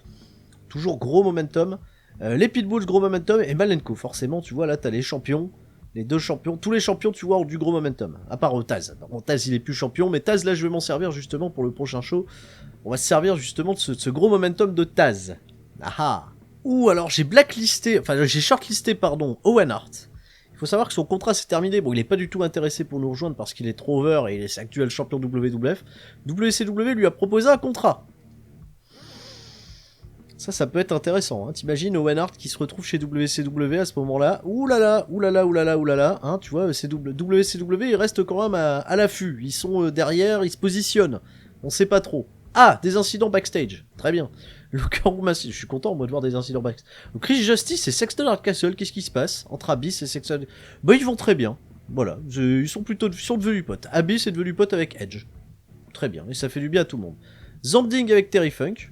toujours gros momentum. Les Pitbulls, gros momentum. Et Malenko, forcément, tu vois là t'as les champions. Les 2 champions, tous les champions tu vois ont du gros momentum. À part Taz. Bon, Taz il est plus champion, mais Taz là je vais m'en servir justement pour le prochain show. On va se servir justement de ce gros momentum de Taz. Ah. Ou alors j'ai shortlisté Owen Hart. Il faut savoir que son contrat s'est terminé. Bon, il est pas du tout intéressé pour nous rejoindre parce qu'il est trop over et il est actuel champion WWF. WCW lui a proposé un contrat. Ça peut être intéressant. Hein. T'imagines Owen Hart qui se retrouve chez WCW à ce moment-là. Oulala. Hein, tu vois, WCW il reste quand même à l'affût. Ils sont derrière, ils se positionnent. On sait pas trop. Ah, des incidents backstage. Très bien. Je suis content moi de voir des incidents backstage. Donc Chris Justice et Sexton Hardcastle, qu'est-ce qui se passe entre Abyss et Sexton? Bah ils vont très bien. Voilà, ils sont devenus potes. Abyss est devenu pote avec Edge. Très bien, et ça fait du bien à tout le monde. Zanding avec Terry Funk.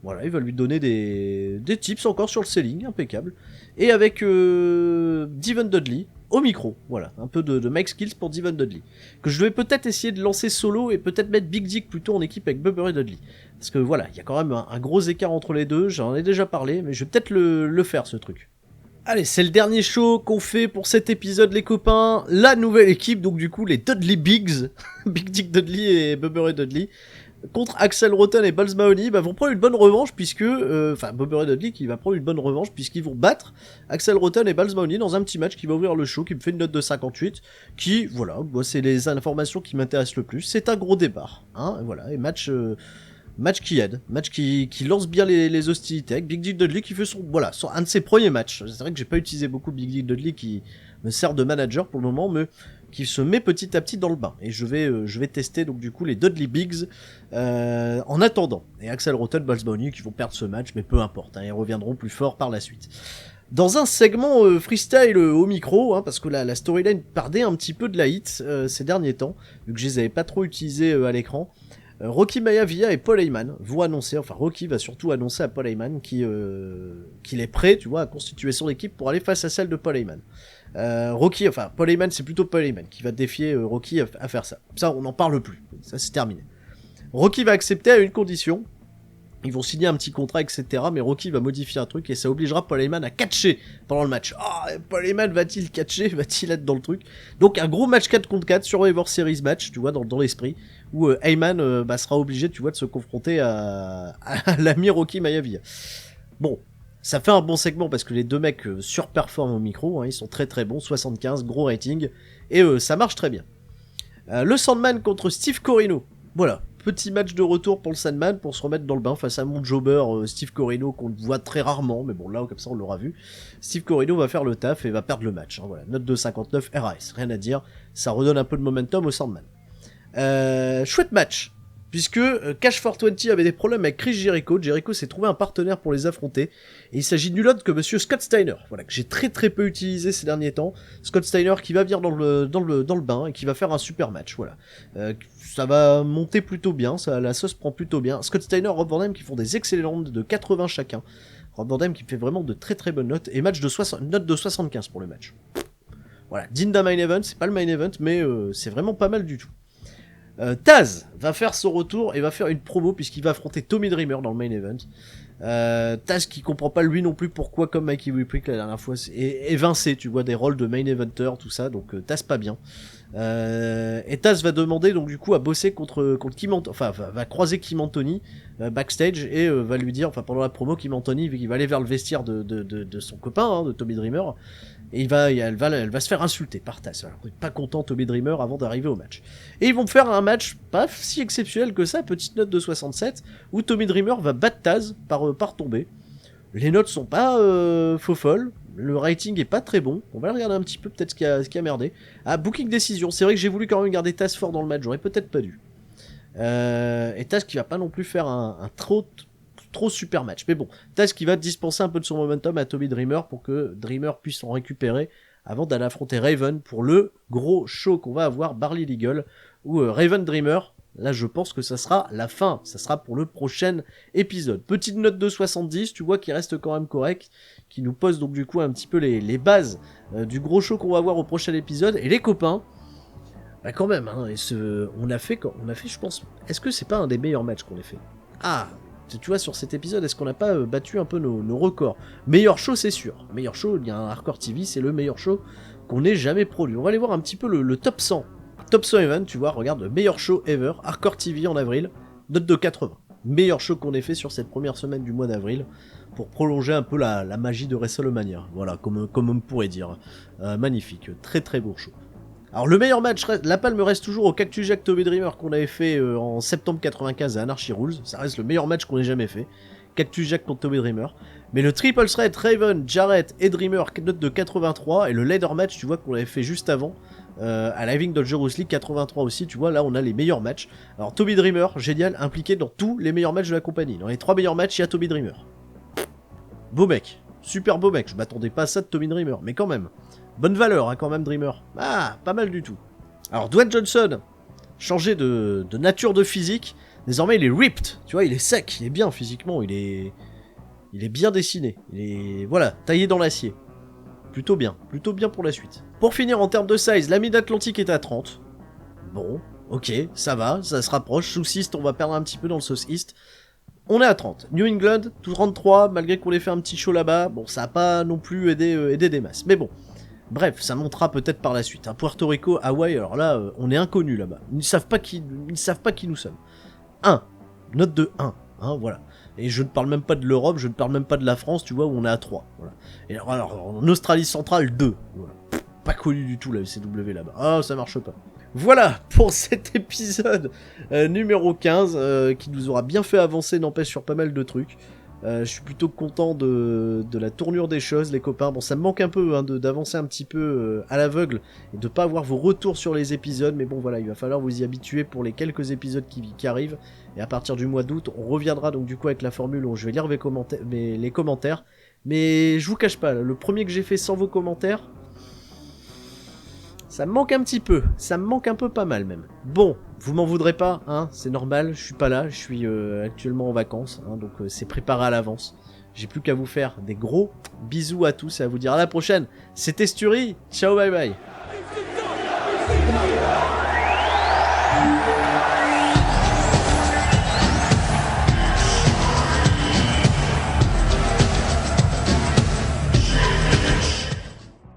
Voilà, il va lui donner des tips encore sur le selling, impeccable. Et avec Devon Dudley au micro, voilà, un peu de mic skills pour Devon Dudley. Que je vais peut-être essayer de lancer solo et peut-être mettre Big Dick plutôt en équipe avec Bubba et Dudley. Parce que voilà, il y a quand même un gros écart entre les deux, j'en ai déjà parlé, mais je vais peut-être le faire ce truc. Allez, c'est le dernier show qu'on fait pour cet épisode les copains, la nouvelle équipe, donc du coup les Dudley Bigs, Big Dick Dudley et Bubba et Dudley, contre Axel Rotten et Balls Mahoney, vont prendre une bonne revanche puisque... Bubba et Dudley qui va prendre une bonne revanche puisqu'ils vont battre Axel Rotten et Balls Mahoney dans un petit match qui va ouvrir le show, qui me fait une note de 58, qui, voilà, c'est les informations qui m'intéressent le plus. C'est un gros départ, hein, voilà, et match qui aide, match qui lance bien les hostilités, avec Big Dick Dudley qui fait un de ses premiers matchs. C'est vrai que j'ai pas utilisé beaucoup Big Dick Dudley qui me sert de manager pour le moment, mais qui se met petit à petit dans le bain. Et je vais tester donc du coup les Dudley Bigs en attendant. Et Axel Rotten, Balls Mahoney qui vont perdre ce match, mais peu importe, hein, ils reviendront plus forts par la suite. Dans un segment freestyle au micro, hein, parce que la storyline perdait un petit peu de la hit ces derniers temps, vu que je les avais pas trop utilisés à l'écran. Rocky Maivia et Paul Heyman vont annoncer, enfin Rocky va surtout annoncer à Paul Heyman qu'il est prêt, tu vois, à constituer son équipe pour aller face à celle de Paul Heyman. Paul Heyman, c'est plutôt Paul Heyman qui va défier Rocky à faire ça. Ça, on n'en parle plus, ça c'est terminé. Rocky va accepter à une condition, ils vont signer un petit contrat, etc. Mais Rocky va modifier un truc et ça obligera Paul Heyman à catcher pendant le match. Paul Heyman va-t-il catcher? Va-t-il être dans le truc? Donc un gros match 4 contre 4 sur Survivor Series match, tu vois, dans l'esprit, où Heyman sera obligé, tu vois, de se confronter à l'ami Rocky Maivia. Bon, ça fait un bon segment parce que les deux mecs surperforment au micro, hein, ils sont très très bons, 75, gros rating, et ça marche très bien. Le Sandman contre Steve Corino, voilà. Petit match de retour pour le Sandman pour se remettre dans le bain face à mon jobber Steve Corino qu'on voit très rarement, mais bon là comme ça on l'aura vu. Steve Corino va faire le taf et va perdre le match, hein, voilà. Note de 59 RAS, rien à dire, ça redonne un peu de momentum au Sandman. Chouette match, puisque Cash 420 avait des problèmes avec Chris Jericho. Jericho s'est trouvé un partenaire pour les affronter, et il s'agit de nul autre que monsieur Scott Steiner, voilà, que j'ai très très peu utilisé ces derniers temps. Scott Steiner qui va venir dans le bain et qui va faire un super match, voilà. Ça va monter plutôt bien, la sauce prend plutôt bien. Scott Steiner, Rob Van Dam qui font des excellentes de 80 chacun. Rob Van Dam qui fait vraiment de très très bonnes notes, et note de 75 pour le match. Voilà, digne d'un main event, c'est pas le main event, mais c'est vraiment pas mal du tout. Taz va faire son retour et va faire une promo puisqu'il va affronter Tommy Dreamer dans le main event. Taz qui comprend pas lui non plus pourquoi, comme Mikey Whipwreck la dernière fois, est évincé, tu vois, des rôles de main eventer, tout ça, donc Taz pas bien. Et Taz va demander donc du coup à bosser contre Kim Anthony, enfin va croiser Kim Anthony backstage et va lui dire, enfin pendant la promo, Kim Anthony il va aller vers le vestiaire de son copain, hein, de Tommy Dreamer, et elle va se faire insulter par Taz. Alors, pas content Tommy Dreamer avant d'arriver au match. Et ils vont faire un match pas si exceptionnel que ça, petite note de 67, où Tommy Dreamer va battre Taz par tomber. Les notes sont pas faux folles. Le rating est pas très bon. On va regarder un petit peu peut-être ce qui a merdé. Ah, booking décision. C'est vrai que j'ai voulu quand même garder Taz fort dans le match. J'aurais peut-être pas dû. Et Taz qui va pas non plus faire un trop super match. Mais bon, Taz qui va dispenser un peu de son momentum à Tommy Dreamer pour que Dreamer puisse en récupérer avant d'aller affronter Raven pour le gros show qu'on va avoir, Barley Legal, ou Raven Dreamer. Là, je pense que ça sera la fin. Ça sera pour le prochain épisode. Petite note de 70, tu vois, qui reste quand même correct, qui nous pose donc du coup un petit peu les bases du gros show qu'on va voir au prochain épisode. Et les copains, bah quand même, hein, on a fait, je pense, est-ce que c'est pas un des meilleurs matchs qu'on ait fait? Ah, tu vois, sur cet épisode, est-ce qu'on n'a pas battu un peu nos records? Meilleur show, c'est sûr. Meilleur show, il y a un Hardcore TV, c'est le meilleur show qu'on ait jamais produit. On va aller voir un petit peu le top 100. Top 100 event, tu vois, regarde, le meilleur show ever, Hardcore TV en avril, note de 80. Meilleur show qu'on ait fait sur cette première semaine du mois d'avril, pour prolonger un peu la magie de WrestleMania. Voilà, comme on pourrait dire. Magnifique, très très beau show. Alors le meilleur match, la palme reste toujours au Cactus Jack Tommy Dreamer qu'on avait fait en septembre 95 à Anarchy Rules. Ça reste le meilleur match qu'on ait jamais fait. Cactus Jack contre Tommy Dreamer. Mais le Triple Threat, Raven, Jarrett et Dreamer, note de 83. Et le ladder match, tu vois, qu'on avait fait juste avant, à Living Dangerous League 83 aussi, tu vois, là on a les meilleurs matchs. Alors Tommy Dreamer, génial, impliqué dans tous les meilleurs matchs de la compagnie. Dans les 3 meilleurs matchs, il y a Tommy Dreamer. Beau mec, super beau mec, je m'attendais pas à ça de Tommy Dreamer, mais quand même. Bonne valeur, hein, quand même, Dreamer. Ah, pas mal du tout. Alors, Dwayne Johnson, changé de nature de physique. Désormais, il est ripped. Tu vois, il est sec, il est bien physiquement. Il est bien dessiné. Il est, voilà, taillé dans l'acier. Plutôt bien pour la suite. Pour finir, en termes de size, la Mid-Atlantique est à 30. Bon, ok, ça va, ça se rapproche. Sous East, on va perdre un petit peu dans le sauce East. On est à 30. New England, 33, malgré qu'on ait fait un petit show là-bas. Bon, ça n'a pas non plus aidé des masses. Mais bon. Bref, ça montera peut-être par la suite. Puerto Rico, Hawaï, alors là, on est inconnus là-bas. Ils ne savent pas qui nous sommes. 1. Note de 1. Hein, voilà. Et je ne parle même pas de l'Europe, je ne parle même pas de la France, tu vois, où on est à 3. Voilà. Et alors en Australie centrale, 2. Voilà. Pas connu du tout la ECW là-bas. Ah, ça marche pas. Voilà pour cet épisode numéro 15, qui nous aura bien fait avancer, n'empêche, sur pas mal de trucs. Je suis plutôt content de la tournure des choses, les copains. Bon, ça me manque un peu hein, d'avancer un petit peu à l'aveugle et de pas avoir vos retours sur les épisodes. Mais bon, voilà, il va falloir vous y habituer pour les quelques épisodes qui arrivent. Et à partir du mois d'août, on reviendra donc du coup avec la formule où je vais lire les commentaires. Mais je vous cache pas, le premier que j'ai fait sans vos commentaires, ça me manque un petit peu, ça me manque un peu pas mal même. Bon, vous m'en voudrez pas, hein, c'est normal, je suis pas là, je suis actuellement en vacances, hein, donc c'est préparé à l'avance. J'ai plus qu'à vous faire des gros bisous à tous et à vous dire à la prochaine. C'était Sturi, ciao bye bye.